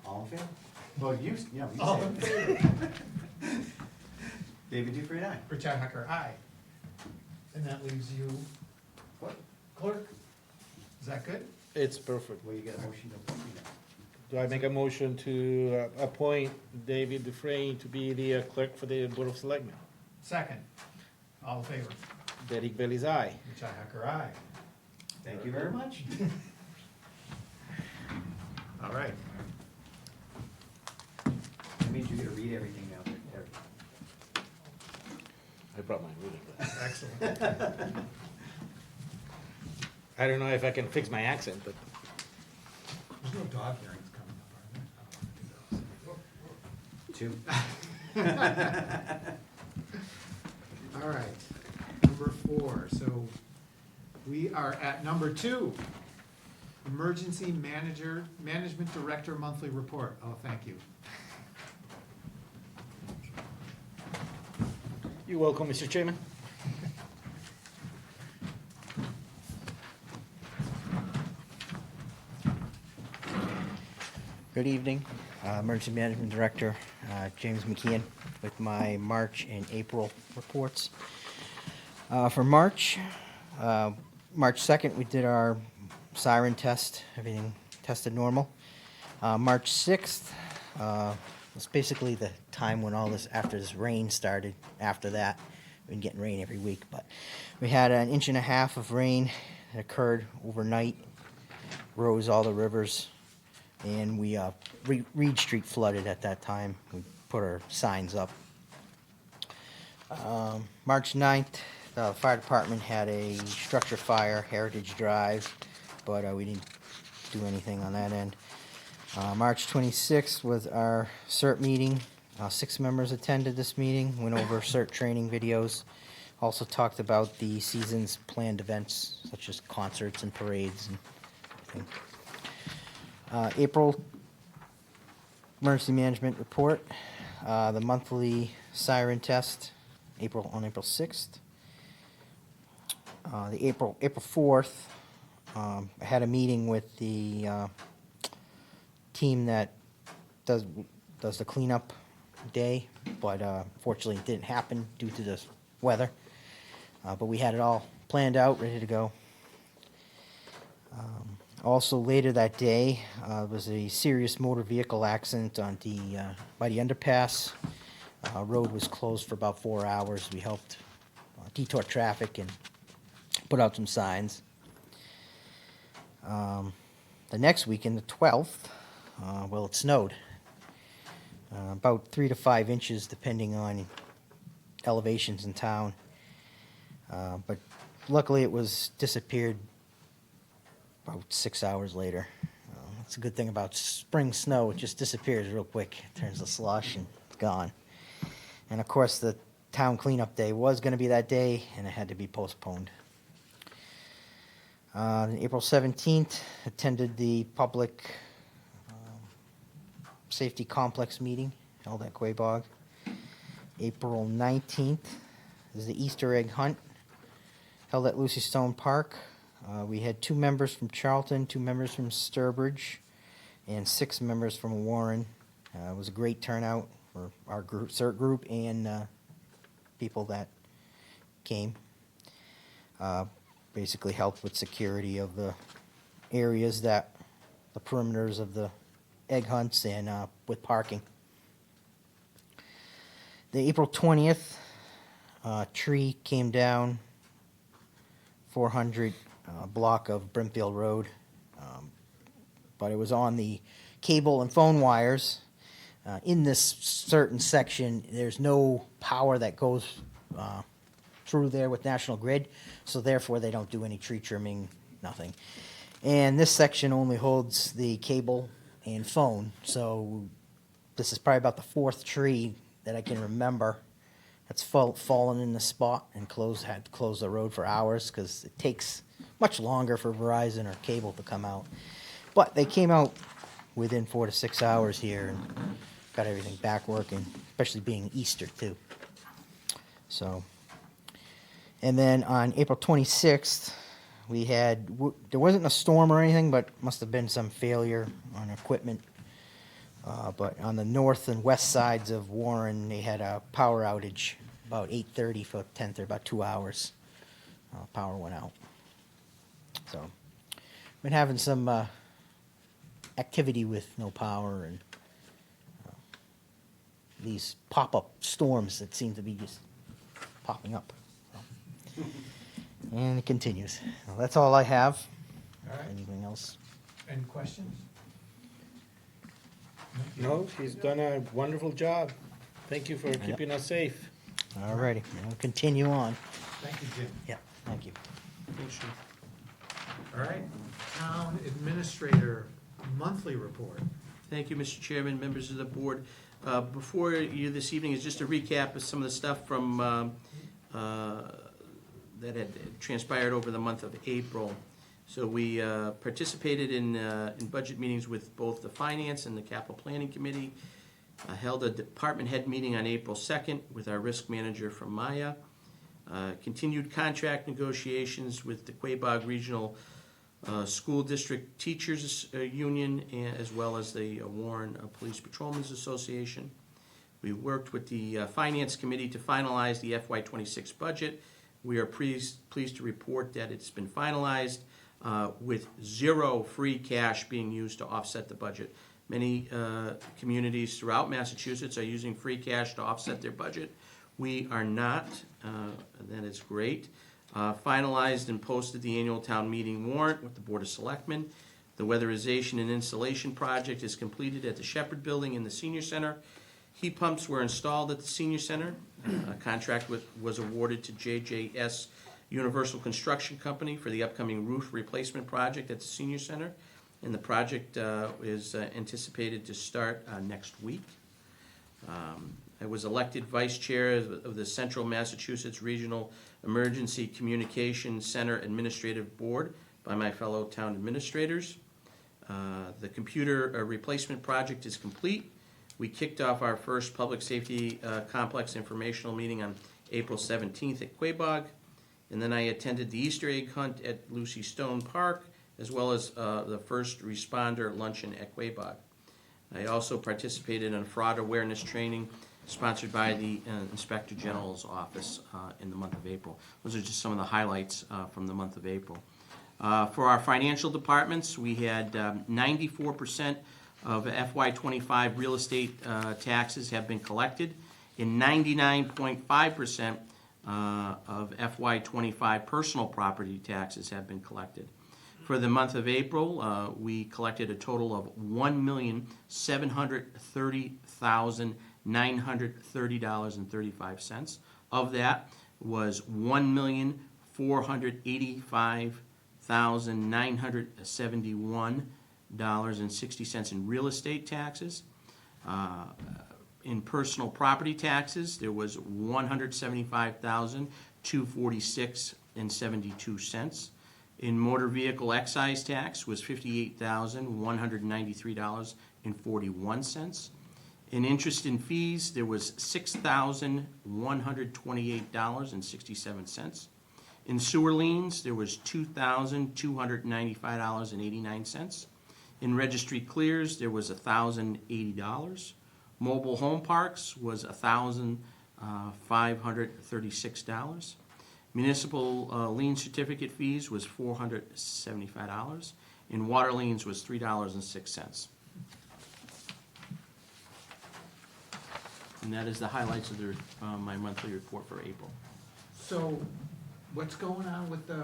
All in favor? Well, you All say in it. favor? David Dufresne, aye. Rich Hacker, aye. And that leaves you What? clerk. Is that good? It's perfect. Well, you got a motion to appoint me now. Do I make a motion to appoint David Dufresne to be the clerk for the Board of Selectmen? Second. All in favor? Derek Bailey's aye. Rich Hacker, aye. Thank you very much. All right. That means you're gonna read everything now, Derek. I brought my reading glasses. Excellent. I don't know if I can fix my accent, but There's no dog hearings coming up, are there? 2. All right, number 4, so we are at number 2. Emergency Management Director Monthly Report. Oh, thank you. you're welcome, Mr. Chairman. Good evening, Emergency Management Director James McKeon with my March and April reports. For March, March 2nd, we did our siren test, everything tested normal. March 6th was basically the time when all this, after this rain started. After that, we've been getting rain every week, but we had an 1.5 inches of rain that occurred overnight, rose all the rivers, and we Reed Street flooded at that time. We put our signs up. March 9th, the fire department had a structure fire, Heritage Drive, but we didn't do anything on that end. March 26th was our CERT meeting. 6 members attended this meeting, went over CERT training videos. Also talked about the season's planned events, such as concerts and parades and everything. April Emergency management report, the monthly siren test, on April 6th. The April 4th, I had a meeting with the team that does the cleanup day, but fortunately it didn't happen due to the weather. But we had it all planned out, ready to go. Also later that day was a serious motor vehicle accident on by the underpass. Road was closed for about 4 hours. We helped detour traffic and put out some signs. The next weekend, the 12th, well, it snowed. About 3 to 5 inches, depending on elevations in town. But luckily, it was disappeared about 6 hours later. It's a good thing about spring snow; it just disappears real quick. It turns to slush and it's gone. And of course, the town cleanup day was going to be that day, and it had to be postponed. April 17th, attended the public safety complex meeting held at Quabog. April 19th is the Easter egg hunt held at Lucy Stone Park. We had 2 members from Charlton, 2 members from Sturbridge, and 6 members from Warren. It was a great turnout for our group, CERT group, and people that came. Basically helped with security of the areas the perimeters of the egg hunts, and with parking. The April 20th tree came down 400 block of Brimfield Road, but it was on the cable and phone wires. In this certain section, there's no power that goes through there with National Grid, so therefore they don't do any tree trimming, nothing. And this section only holds the cable and phone, so this is probably about the 4th tree that I can remember that's fallen in the spot and had to close the road for hours because it takes much longer for Verizon or cable to come out. But they came out within 4 to 6 hours here and got everything back working, especially being Easter too. So, and then on April 26th, we had, there wasn't a storm or anything, but must have been some failure on equipment. But on the north and west sides of Warren, they had a power outage about 8:30 for 10:30, about 2 hours. Power went out. So, been having some activity with no power and these pop-up storms that seem to be just popping up. So. And it continues. Well, that's all I have. All right. Anything else? Any questions? No, he's done a wonderful job. Thank you for keeping us safe. All righty, we'll continue on. Thank you, Jim. Yeah, thank you. All right, town administrator monthly report. Thank you, Mr. Chairman, members of the board. Before you this evening is just a recap of some of the stuff from that had transpired over the month of April. So we participated in budget meetings with both the Finance and the Capital Planning Committee. Held a department head meeting on April 2nd with our risk manager from Maya. Continued contract negotiations with the Quabog Regional School District Teachers Union, as well as the Warren Police Patrolmen's Association. We worked with the Finance Committee to finalize the FY26 budget. We are pleased to report that it's been finalized with 0 free cash being used to offset the budget. Many communities throughout Massachusetts are using free cash to offset their budget. We are not. That is great. Finalized and posted the annual town meeting warrant with the Board of Selectmen. The weatherization and insulation project is completed at the Shepherd Building in the Senior Center. Heat pumps were installed at the Senior Center. A contract was awarded to JJS Universal Construction Company for the upcoming roof replacement project at the Senior Center. And the project is anticipated to start next week. I was elected vice chair of the Central Massachusetts Regional Emergency Communications Center Administrative Board by my fellow town administrators. The computer replacement project is complete. We kicked off our first public safety complex informational meeting on April 17th at Quabog. And then I attended the Easter egg hunt at Lucy Stone Park, as well as the first responder luncheon at Quabog. I also participated in a fraud awareness training sponsored by the Inspector General's office in the month of April. Those are just some of the highlights from the month of April. For our financial departments, we had 94% of FY25 real estate taxes have been collected, and 99.5% of FY25 personal property taxes have been collected. For the month of April, we collected a total of $1,730,930.35. Of that was $1,485,971.60 in real estate taxes. In personal property taxes, there was $175,246.72. In motor vehicle excise tax was $58,193.41. In interest and fees, there was $6,128.67. In sewer liens, there was $2,295.89. In registry clears, there was $1,080. Mobile home parks was $1,536. Municipal lien certificate fees was $475. And water liens was $3.06. And that is the highlights of my monthly report for April. So, what's going on with the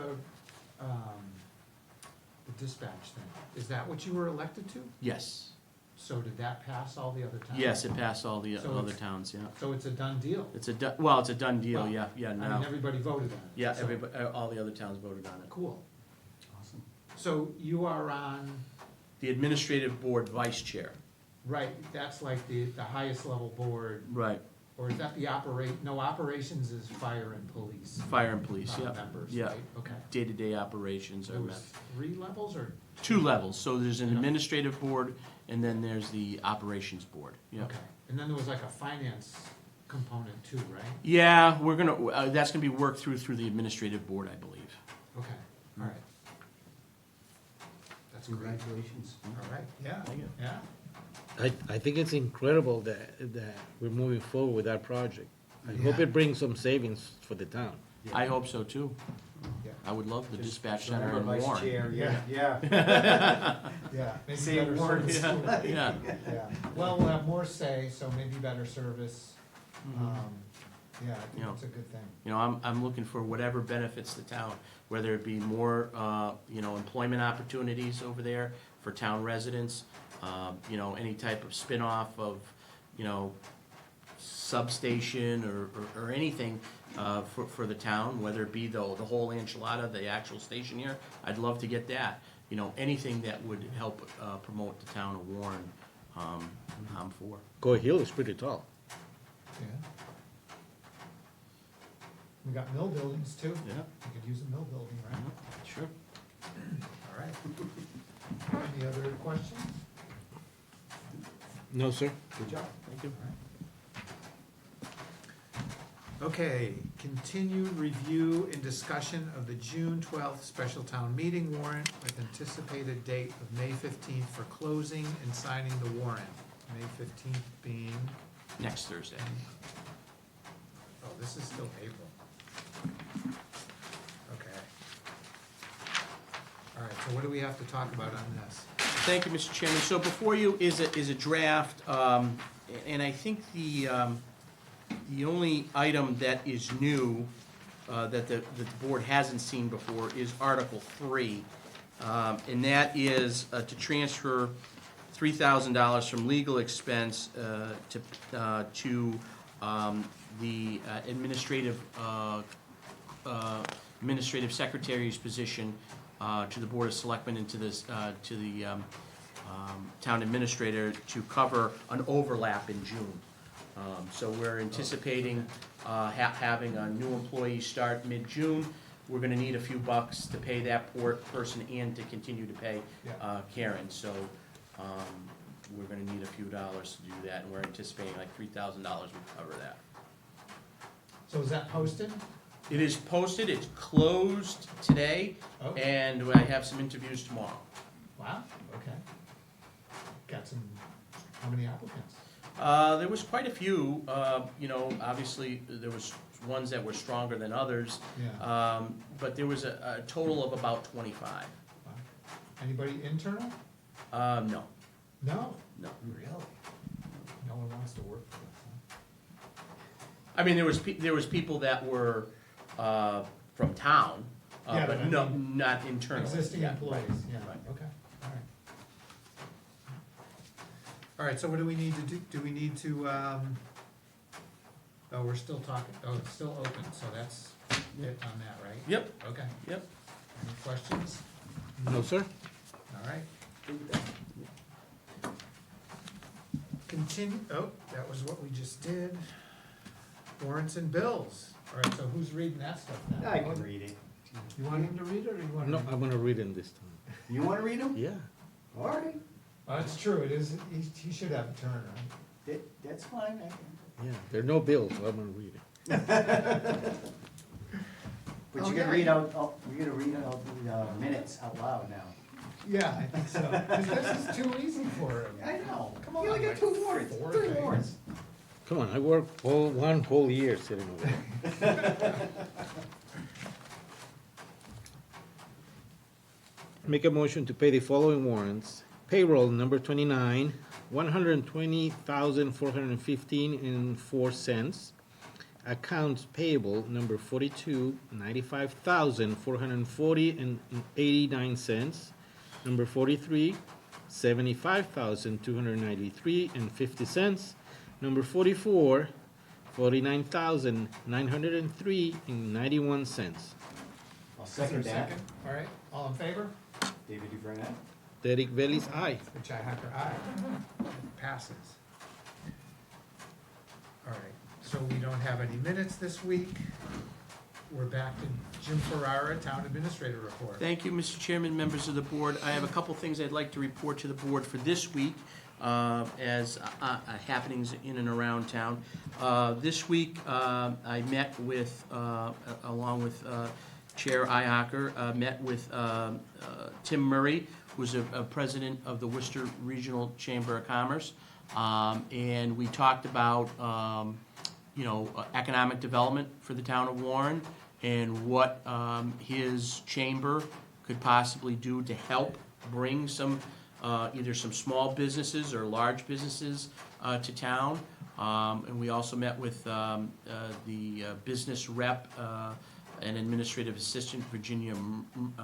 dispatch thing? Is that what you were elected to? Yes. So did that pass all the other towns? Yes, it passed all the So other it's- towns, yeah. So it's a done deal? It's a it's a done deal, Well, yeah, I now. mean, everybody voted on it. Yeah, so- everybody, all the other towns voted on it. Cool. Awesome. So you are on, The administrative board vice chair. right, that's like the highest level board, Right. or is that the operations is fire and police? Fire and police, yeah. Members, Yeah. right? Okay. Day-to-day operations are met. There's 3 levels or? 2 levels, so there's an Yeah. administrative board, and then there's the operations board, yeah. Okay. And then there was like a finance component too, right? Yeah, we're gonna, that's gonna be worked through the administrative board, I believe. Okay, all right. That's great. Congratulations. All right, yeah, Thank you. yeah. I think it's incredible that we're moving forward with that project. I hope Yeah. it brings some savings for the town. I hope so too. Yeah. I would love the dispatch center Remember in vice Warren. chair, Yeah. yeah. Yeah, maybe Save better words. service. Yeah. Yeah, well, we'll have more say, so maybe better service. Yeah, I think You know. it's a good thing. You know, I'm looking for whatever benefits the town, whether it be more, employment opportunities over there for town residents, any type of spin-off of, substation or anything for the town, whether it be the whole enchilada, the actual station here, I'd love to get that. Anything that would help promote the town of Warren, I'm for. Go Hill is pretty tall. Yeah. We got mill buildings too. Yeah. We could use a mill building, right? Sure. All right. Any other questions? No, sir. Good job. Thank you. Okay, continued review and discussion of the June 12th special town meeting warrant with anticipated date of May 15th for closing and signing the warrant. May 15th being, Next Thursday. oh, this is still April. Okay. All right, so what do we have to talk about on this? Thank you, Mr. Chairman. So before you is a draft, and I think the only item that is new, that the board hasn't seen before is Article 3. And that is to transfer $3,000 from legal expense to the administrative secretary's position to the Board of Selectmen and to the town administrator to cover an overlap in June. So we're anticipating having a new employee start mid-June. We're gonna need a few bucks to pay that person and to continue to pay Karen. So we're gonna need a few dollars to do that, and we're anticipating like $3,000 would cover that. So is that posted? It is posted, it's closed today, Oh, and I have some interviews tomorrow. wow, okay. Got some, how many applicants? There was quite a few, obviously, there was ones that were stronger than others, Yeah. but there was a total of about 25. Wow. Anybody internal? No, No? no. Really? No one wants to work for us, I mean, there was people that were, from town, Yeah, but but I no, mean, not huh? internal. Existing Yeah, employees, right, yeah, right. okay, all right. All right, so what do we need to do? Do we need to, oh, we're still talking, oh, it's still open, so that's it on that, right? Yep, Okay. yep. Any questions? No, sir? All right. Continue, oh, that was what we just did. Warrants and bills. All right, so who's reading that stuff now? I can read it. You want him to read it, or you want? No, me- I'm gonna read it this time. You wanna read them? Yeah. All right, Oh, it's true, it is, he should have a turn, right? that's fine, I can. Yeah, there are no bills, so I'm gonna read it. But Oh, you're yeah. gonna read out, you're gonna read out the minutes out loud now. Yeah, I think so, 'cause this is too easy for him. I know. Come on, You only like got 2 warrants, four 3 things. warrants. Come on, I worked one whole year sitting over there. Make a motion to pay the following warrants. Payroll number 29, $120,415.04. Accounts payable number 42, $95,440.89. Number 43, $75,293.50. Number 44, $49,903.91. I'll Is there second a that. second? All right, all in favor? David Dufresne, aye? Derek Bailey's aye. Richi Hacker, aye. Passes. All right, so we don't have any minutes this week. We're back to Jim Ferrara, Town Administrator Report. Thank you, Mr. Chairman, members of the board. I have a couple things I'd like to report to the board for this week as happenings in and around town. This week, I met with, along with Chair Ihacker, met with Tim Murray, who's a president of the Worcester Regional Chamber of Commerce. And we talked about, economic development for the town of Warren and what his chamber could possibly do to help bring some, either some small businesses or large businesses to town. And we also met with the business rep and administrative assistant, Virginia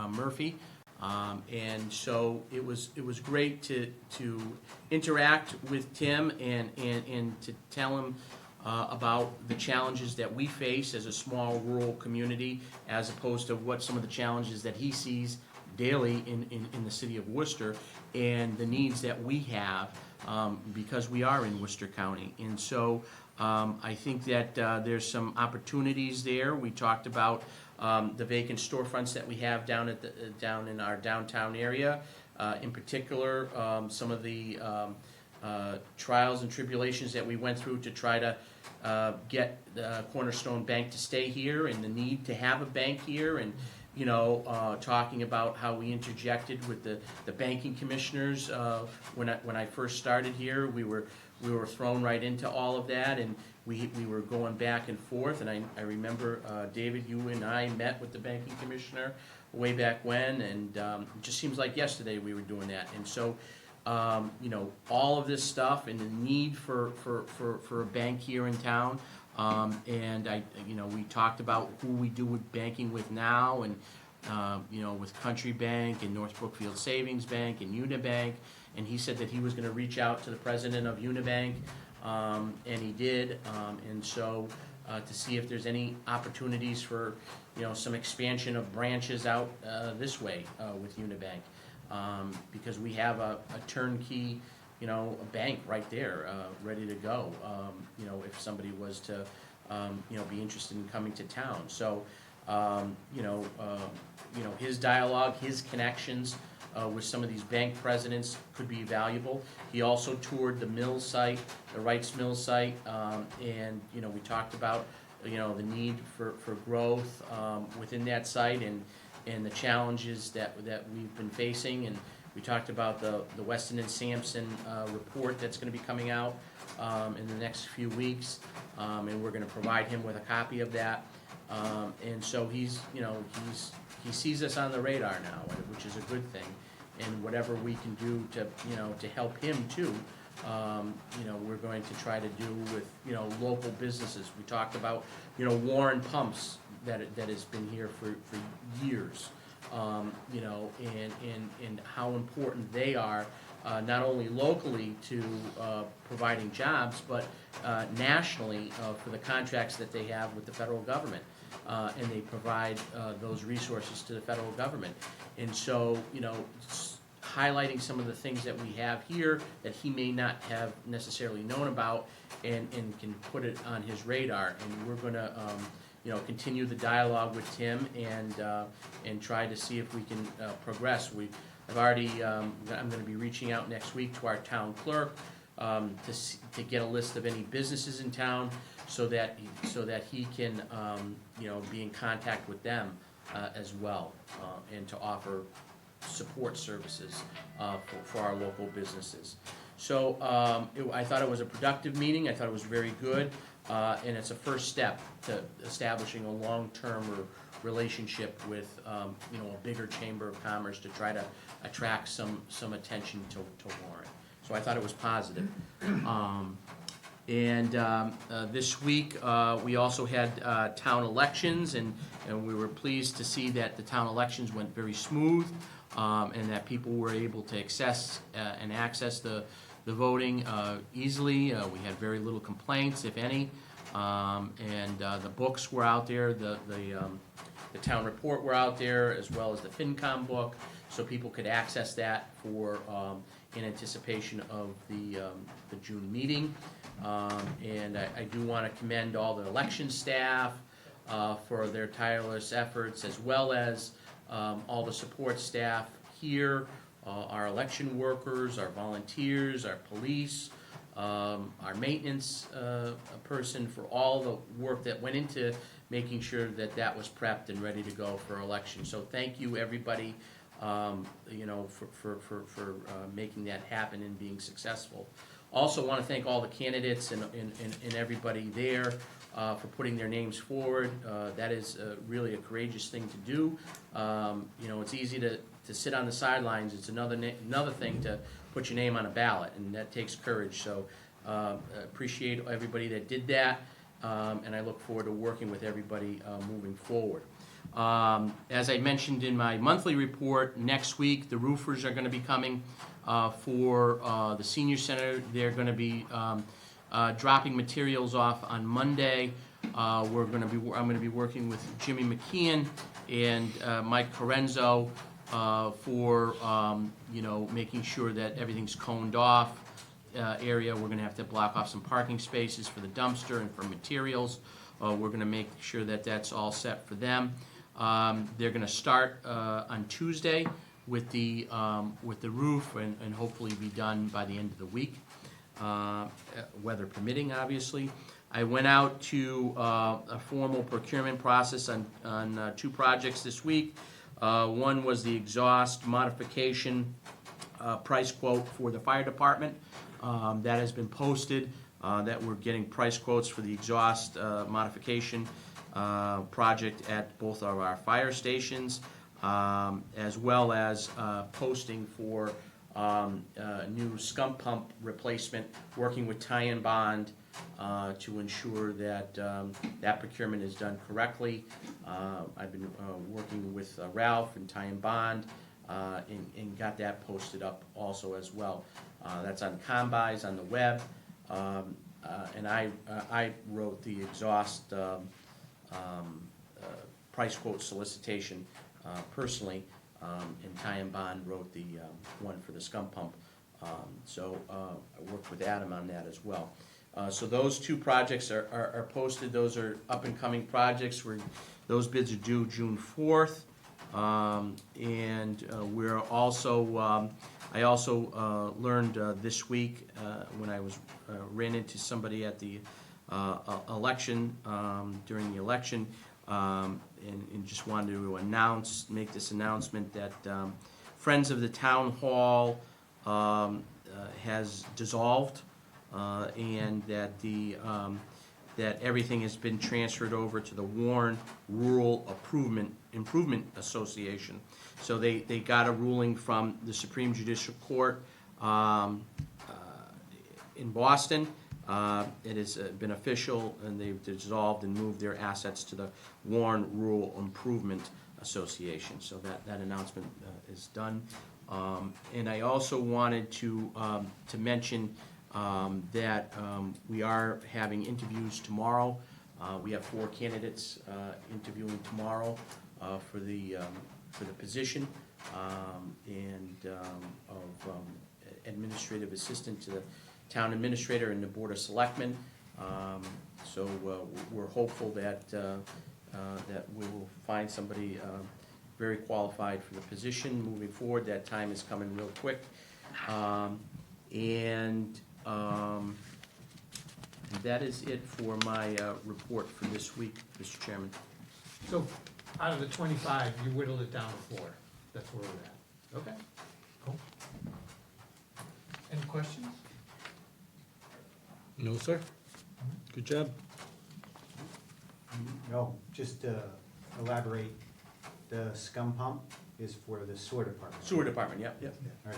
Murphy. And so it was great to interact with Tim and to tell him about the challenges that we face as a small rural community, as opposed to what some of the challenges that he sees daily in the city of Worcester, and the needs that we have because we are in Worcester County. And so I think that there's some opportunities there. We talked about the vacant storefronts that we have down in our downtown area. In particular, some of the trials and tribulations that we went through to try to get the Cornerstone Bank to stay here, and the need to have a bank here, and talking about how we interjected with the banking commissioners. When I first started here, we were thrown right into all of that, and we were going back and forth. And I remember, David, you and I met with the banking commissioner way back when, and it just seems like yesterday we were doing that. And so, all of this stuff and the need for a bank here in town. And we talked about who we do with banking with now, and with Country Bank and North Brookfield Savings Bank and Unibank. And he said that he was gonna reach out to the president of Unibank, and he did. And so, to see if there's any opportunities for, some expansion of branches out, this way, with Unibank. Because we have a turnkey, a bank right there, ready to go, if somebody was to, be interested in coming to town. So, his dialogue, his connections, with some of these bank presidents could be valuable. He also toured the mill site, the Wrights Mill site, and, you know, we talked about, you know, the need for growth within that site and the challenges that we've been facing. And we talked about the Weston and Sampson report that's gonna be coming out in the next few weeks, and we're gonna provide him with a copy of that. And so he's, you know, he sees us on the radar now, which is a good thing. And whatever we can do to, you know, to help him too, you know, we're going to try to do with, you know, local businesses. We talked about, you know, Warren Pumps that has been here for years, you know, and how important they are, not only locally to providing jobs, but nationally for the contracts that they have with the federal government. And they provide those resources to the federal government. And so, you know, highlighting some of the things that we have here that he may not have necessarily known about and can put it on his radar. And we're gonna, you know, continue the dialogue with Tim and try to see if we can progress. I've already, I'm gonna be reaching out next week to our town clerk to get a list of any businesses in town so that he can, you know, be in contact with them as well, and to offer support services for our local businesses. So I thought it was a productive meeting. I thought it was very good, and it's a first step to establishing a long-term relationship with, you know, a bigger chamber of commerce to try to attract some attention to Warren. So I thought it was positive. And this week, we also had town elections, and we were pleased to see that the town elections went very smooth, and that people were able to access the voting easily. We had very little complaints, if any, and the books were out there, the town report were out there, as well as the FinCom book, so people could access that for in anticipation of the June meeting. And I do want to commend all the election staff for their tireless efforts, as well as all the support staff here, our election workers, our volunteers, our police, our maintenance person, for all the work that went into making sure that that was prepped and ready to go for election. So thank you, everybody, you know, for making that happen and being successful. Also want to thank all the candidates and everybody there for putting their names forward. That is really a courageous thing to do. You know, it's easy to sit on the sidelines. It's another thing to put your name on a ballot, and that takes courage. So appreciate everybody that did that, and I look forward to working with everybody moving forward. As I mentioned in my monthly report, next week the roofers are going to be coming for the senior center. They're going to be dropping materials off on Monday. I'm going to be working with Jimmy McKeon and Mike Corenzo for you know, making sure that everything's coned off area. We're going to have to block off some parking spaces for the dumpster and for materials. We're going to make sure that that's all set for them. They're going to start on Tuesday with the roof and hopefully be done by the end of the week, weather permitting, obviously. I went out to a formal procurement process on two projects this week. One was the exhaust modification price quote for the fire department. That has been posted, that we're getting price quotes for the exhaust modification project at both of our fire stations, as well as posting for new scump pump replacement, working with Ty and Bond to ensure that that procurement is done correctly. I've been working with Ralph and Ty and Bond and got that posted up also as well. That's on Combis on the web, and I wrote the exhaust price quote solicitation personally, and Ty and Bond wrote the one for the scum pump. So I worked with Adam on that as well. So those two projects are posted. Those are up and coming projects. Those bids are due June 4th. And we're also, I also learned this week when I ran into somebody at the election, during the election, and just wanted to make this announcement that Friends of the Town Hall has dissolved, and that that everything has been transferred over to the Warren Rural Improvement Association. So they got a ruling from the Supreme Judicial Court in Boston. It has been official, and they've dissolved and moved their assets to the Warren Rural Improvement Association. So that announcement is done. And I also wanted to mention that we are having interviews tomorrow. We have 4 candidates interviewing tomorrow for the position of administrative assistant to the town administrator and the board of selectmen. So we're hopeful that we will find somebody very qualified for the position moving forward. That time is coming real quick. And that is it for my report for this week, Mr. Chairman. So, out of the 25, you whittled it down to 4. That's where we're at. Okay, cool. Any questions? No, sir. Good job. No, just to elaborate, the scum pump is for the sewer department. Sewer department, yep. All right.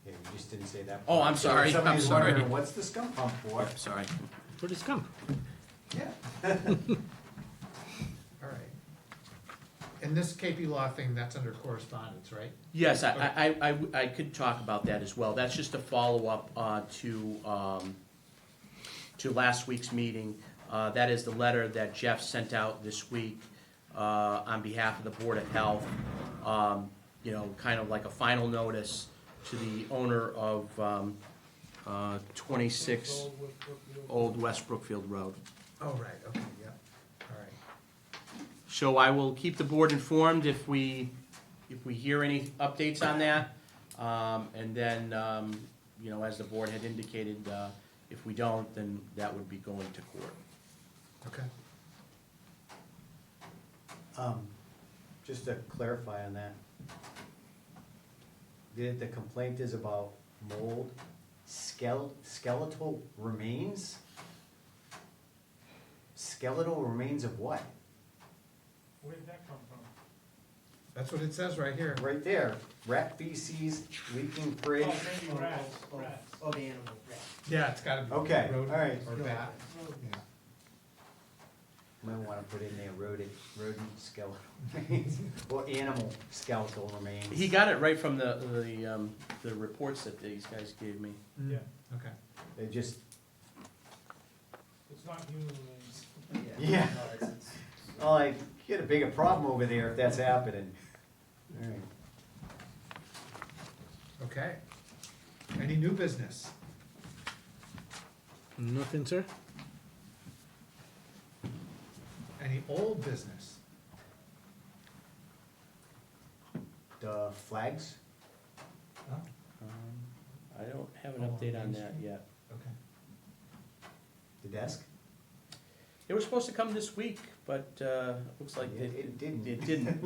Yeah, you just didn't say that. Oh, part. I'm sorry, I'm Somebody's sorry. wondering, what's the scum pump for? Yep, sorry. For the scum. Yeah. All right. And this KP Law thing, that's under correspondence, right? Yes, I could talk about that as well. That's just a follow-up to last week's meeting. That is the letter that Jeff sent out this week on behalf of the Board of Health. You know, kind of like a final notice to the owner of 26 Old West Brookfield Road. Oh, right, okay, yep, all right. So I will keep the board informed if we hear any updates on that. And then, you know, as the board had indicated, if we don't, then that would be going to court. Okay. Just to clarify on that, the complaint is about mold, skeletal remains? Skeletal remains of what? Where did that come from? That's what it says right here. Right there, rat feces, leaking fridge. Oh, maybe rats, rats. Oh, the animal, yeah. Yeah, it's gotta be. Okay, rodent all right. Or bat, yeah. Might wanna put in there rodent skeletal remains, or animal skeletal remains. He got it right from the reports that these guys gave me. Yeah, Okay. They just, it's not human remains. yeah. Oh, like, you got a bigger problem over there if that's happening. All right. Okay. Any new business? Nothing, sir? Any old business? The flags, I don't have an update on that yet. Okay. the desk? They were supposed to come this week, but looks like It didn't. it didn't.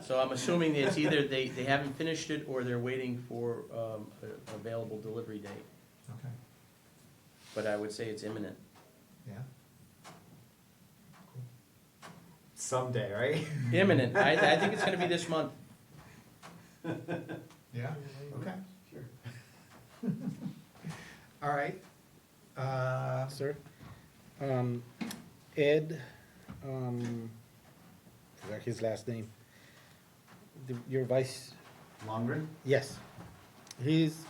So I'm assuming it's either they haven't finished it or they're waiting for an available delivery date. Okay, But I would say it's imminent. yeah. Someday, right? Imminent. I think it's gonna be this month. Yeah, okay. Sure. All right. Sir? Ed, forgot his last name. Your vice, Longren? yes. He's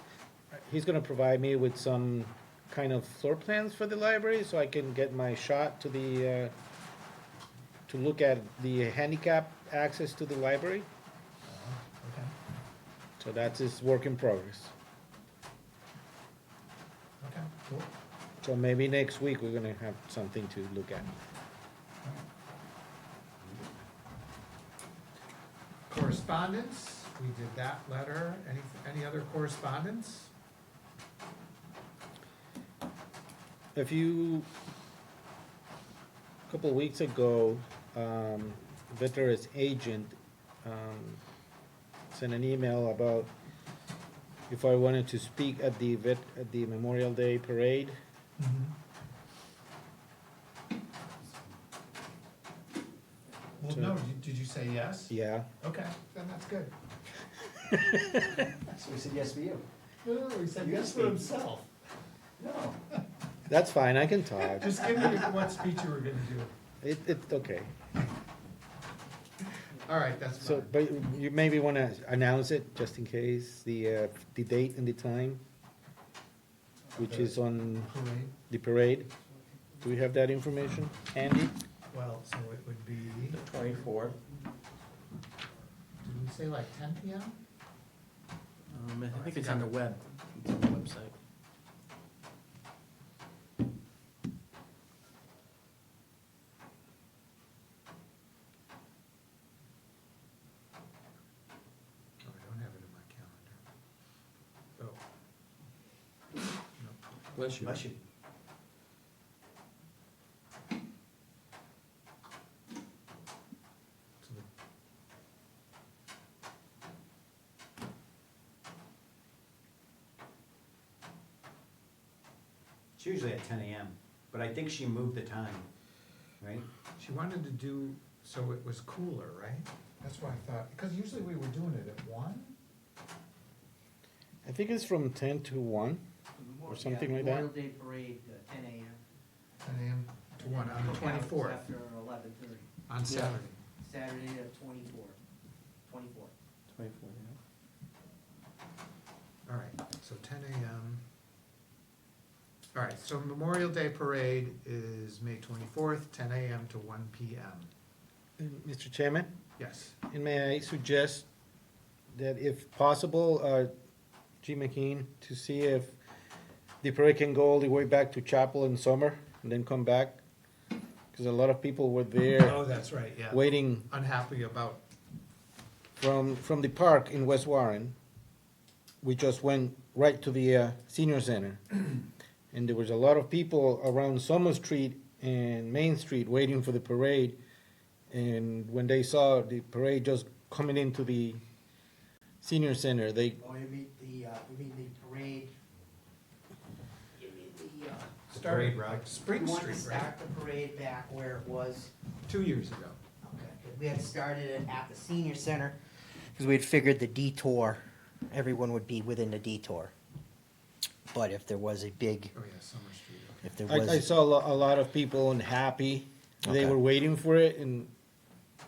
gonna provide me with some kind of floor plans for the library, so I can get my shot to the, to look at the handicap access to the library. Okay, So that's his work in progress. okay, cool. So maybe next week, we're gonna have something to look at. Correspondence, we did that letter. Any other correspondence? A couple weeks ago, Veterans Agent sent an email about if I wanted to speak at the Memorial Day Parade. Well, So- no, did you say yes? Yeah, Okay, then that's good. So we said yes for you. No, he said You yes for speak. himself. No. that's fine, I can talk. Just give me what speech you were gonna do. It's okay. All right, that's So, fine. but you maybe want to announce it, just in case, the date and the time, which is on Parade. the parade. Do we have that information handy? Well, so it would be, The 24th. did we say like 10 PM? I think it's on the web, it's on the website. Oh, I don't have it in my calendar. Oh. No. Bless you. Bless you. So the- It's usually at 10 a.m., but I think she moved the time, right? She wanted to do, so it was cooler, right? That's why I thought, because usually we were doing it at 1? I think it's from 10 to 1. Or something like that? Memorial Day Parade, 10 a.m. 10 AM to 1 on the 24th, After 11:30. on Saturday. Saturday the 24th. 24th. 24th, All right, so 10 AM. All right, so Memorial Day Parade is May 24th, 10 AM to 1 PM. Mr. Chairman, Yes. and may I suggest that if possible, G. McKean, to see if the parade can go all the way back to Chapel in summer and then come back? Because a lot of people were there Oh, that's right, yeah. waiting Unhappy about, from the park in West Warren. We just went right to the senior center. And there was a lot of people around Summer Street and Main Street waiting for the parade. And when they saw the parade just coming into the senior center, they, Oh, you mean the parade? You mean the, started parade route. like Spring you want to Street, right? start the parade back where it was? 2 years ago. Okay, 'cause we had started it at the senior center, because we had figured the detour, everyone would be within the detour. But if there was a big, Oh, yeah, Summer Street, okay. if there I was, saw a lot of people unhappy. They Okay. were waiting for it and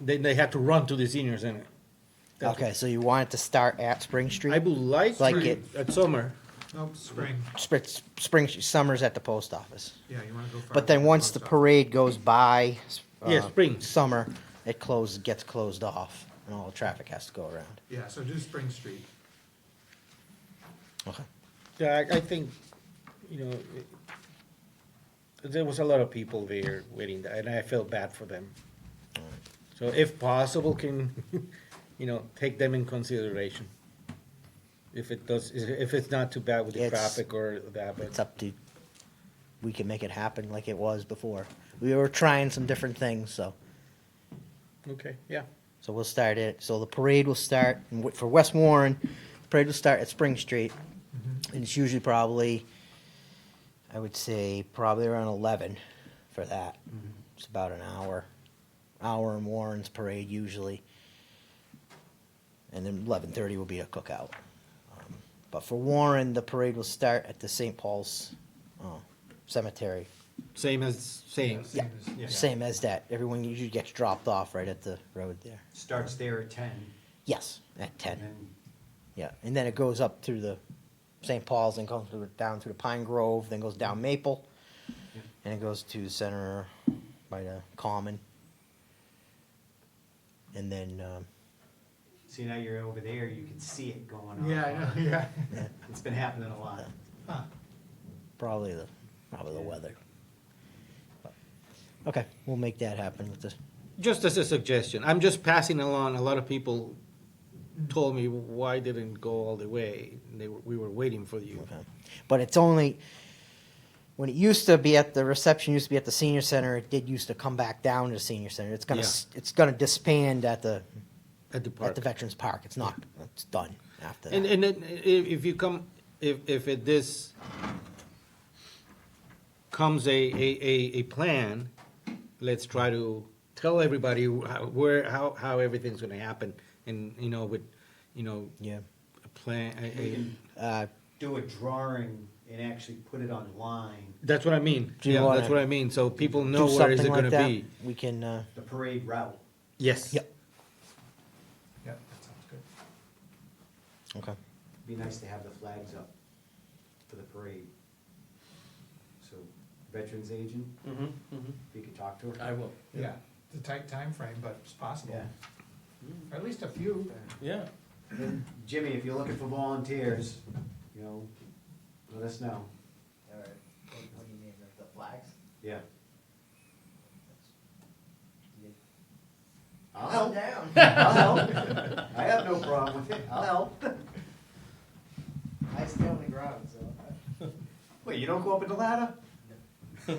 they had to run to the senior center. That's okay, so you want it to start at Spring what- I Street? would like Like to, it- at summer. Nope, Spring, Summer's at the post office. yeah, you wanna go farther. But then than once the post office. parade goes by, Yeah, Spring. Summer, gets closed off, and all the traffic has to go around. Yeah, so do Spring Street. Okay. Yeah, I think, there was a lot of people there waiting, and I felt bad for them. So if possible, can, take them in consideration. If it's not too bad with the It's- traffic or that, It's but, up to, we can make it happen like it was before. We were trying some different things, so okay, yeah. we'll start it. So the parade will start, for West Warren, the parade will start at Spring Street. And it's usually probably, I would say, probably around 11 for that. It's about an hour in Warren's parade usually. And then 11:30 will be a cookout. But for Warren, the parade will start at the St. Paul's Cemetery. Same. Yeah. Same as- yeah. Same as that. Everyone usually gets dropped off right at the road there. Starts there at 10, Yes, at 10. and then Yeah, and then it goes up through the St. Paul's and comes down through the Pine Grove, then goes down Maple, Yeah. and it goes to the center by the Common. And then, see, now you're over there, you can see it going on. Yeah, I know, yeah. yeah, It's been happening a lot. Huh. probably the weather. But, okay, we'll make that happen with this. Just as a suggestion, I'm just passing along, a lot of people told me why didn't go all the way. We were waiting for you. Okay. But it's only, when it used to be at the reception, used to be at the senior center, it did used to come back down to the senior center. It's gonna, Yeah. it's gonna disband at the At the park. Veterans Park. It's not, it's done after And, that. and then if you come, if this comes a plan, let's try to tell everybody how everything's gonna happen. And, with, Yeah. a plan, We can do a drawing and actually put it online, that's what I mean. Do you Yeah, wanna that's what I mean. So people Do know where is it something like gonna that. be. We can, the parade route. Yes. Yep. Yeah, that sounds good. okay. Be nice to have the flags up for the parade. So, veterans agent, if you could talk to her. I will. Yeah, it's a tight time frame, but it's possible. Yeah. Or at least a few. Yeah. And Jimmy, if you're looking for volunteers, let us know. All right. What do you mean, the flags? Yeah. I'll Calm help. down. I'll help. I have no problem with it. I'll help. I stay on the ground, so. Wait, you don't go up in the ladder? Come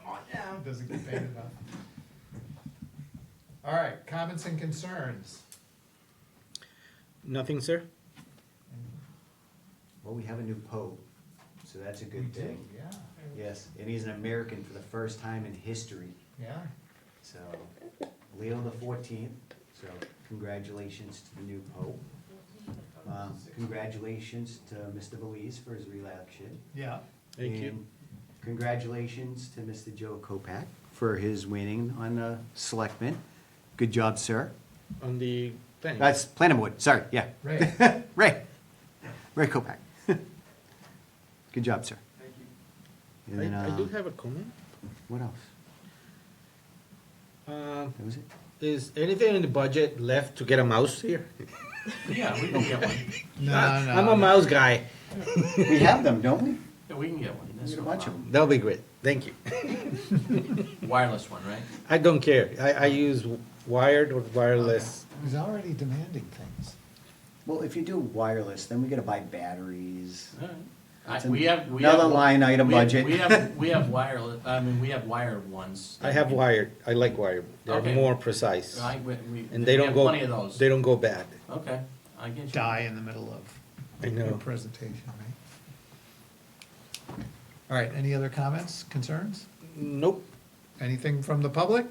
on down. Doesn't get paid enough. All right, comments and concerns. Nothing, sir? Well, we have a new pope, so that's a good thing. Yeah, Yes, and he's an American for the first time in history. yeah. So, Leo the 14th, so congratulations to the new pope. Congratulations to Mr. Belize for his re-election. Yeah. Thank you. And congratulations to Mr. Joe Kopak for his winning on the Selectmen. Good job, sir. On the thing. That's Planning Board, sorry, yeah. Ray. Ray Kopak. Good job, sir. Thank you. And then, I do have a comment. what else? That was it? Is anything in the budget left to get a mouse here? Yeah, we can get one. No, I'm a mouse guy. We have them, don't we? Yeah, we can get one. We That's got a no bunch of problem. them. That'll be great. Thank you. Wireless one, right? I don't care. I use wired or wireless. He's already demanding things. Well, if you do wireless, then we gotta buy batteries. All right. That's We have. another line item budget. We have wireless, we have wired ones. I have wired. I like wired. They're Okay. more precise. And they we don't have go. plenty of those. They don't go bad. Okay, I get you. Die in the middle of I your know. presentation, right? All right, any other comments, concerns? Nope. Anything from the public?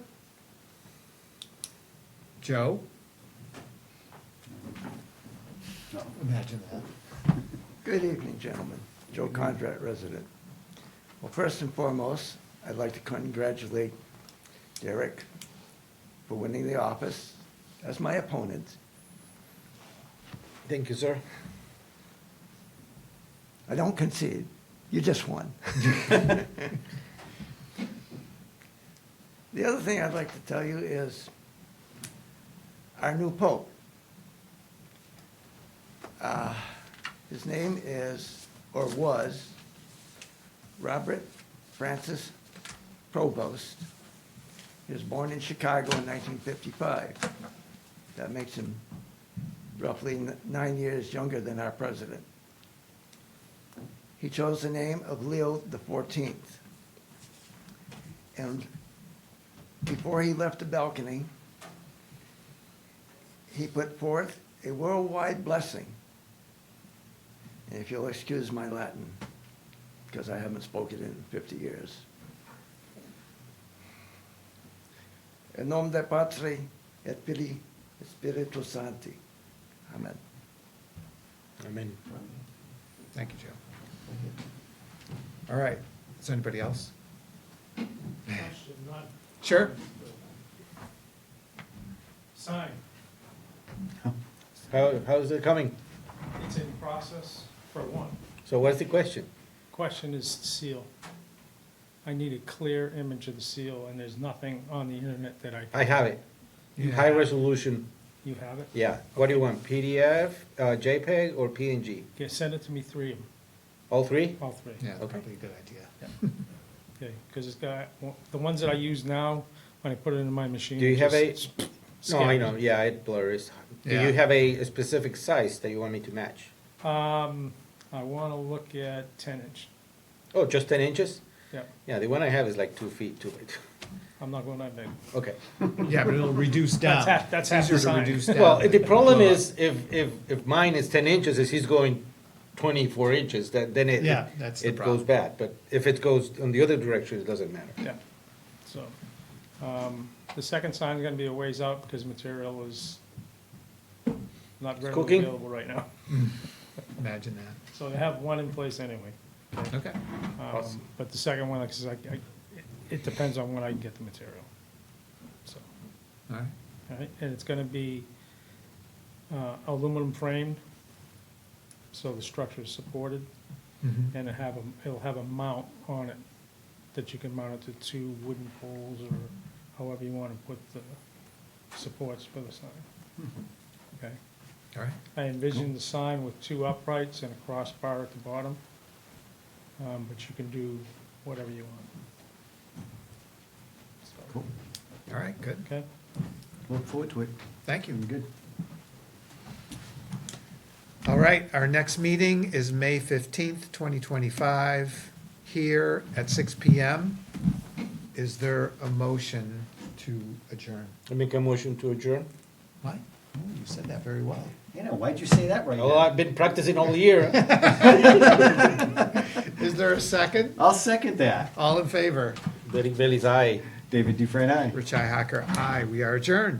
Joe? No. Imagine that. Good evening, gentlemen. Joe Condrat, resident. Well, first and foremost, I'd like to congratulate Derek for winning the office as my opponent. Thank you, sir. I don't concede, you just won. The other thing I'd like to tell you is our new pope. His name is, or was, Robert Francis Provost. He was born in Chicago in 1955. That makes him roughly 9 years younger than our president. He chose the name of Leo the 14th. And before he left the balcony, he put forth a worldwide blessing. And if you'll excuse my Latin, because I haven't spoken in 50 years. In nome de Patri et Filii et Spiritus Sancti. Amen. Amen. Thank you, Joe. All right, is there anybody else? Question, not Sure. sign. How's it coming? It's in process for one. So what's the question? Question is seal. I need a clear image of the seal, and there's nothing on the internet that I have it. You High have it? resolution. You have it? Yeah. What do you want? PDF, JPEG, or PNG? Okay, send it to me, three of them, All three? all three. Yeah, Okay. probably a good idea. Okay, because it's got, the ones that I use now, when I put it in my machine. Do you it have a- just- No, I sketch. know, yeah, it blurs. Do Yeah. you have a specific size that you want me to match? I wanna look at 10 inch. Oh, just 10 inches? Yeah, Yeah, the one I have is like 2 feet too big. I'm not going that big. Okay. Yeah, but it'll reduce down. That's half Easier the to sign. reduce down. Well, the problem Well, is if mine is 10 inches, is he's going 24 inches, then Yeah, that's the it goes problem. bad. But if it goes in the other direction, it doesn't matter. Yeah, so, the second sign's gonna be a ways out because material is not readily cooking? available right now. Imagine that. So they have one in place anyway. Okay. Awesome. But the second one, like I said, it depends on when I can get the material. So, All right. all right, and it's gonna be, aluminum framed, so the structure is supported, Mhm. and it'll have a mount on it that you can mount it to 2 wooden poles or however you wanna put the supports for the sign. Okay? All right. I envision the sign with 2 uprights and a crossbar at the bottom, but you can do whatever you want. So, All right, good. okay? Look forward to it. Thank you. Good. All right, our next meeting is May 15th, 2025, here at 6 PM. Is there a motion to adjourn? I make a motion to adjourn. What? Oh, you said that very well. Anna, why'd you say that right Oh, now? I've been practicing all year. Is there a second? I'll second that. All in favor? Derek Bailey's eye. David Dufresne, aye. Rich Hacker, aye. We are adjourned.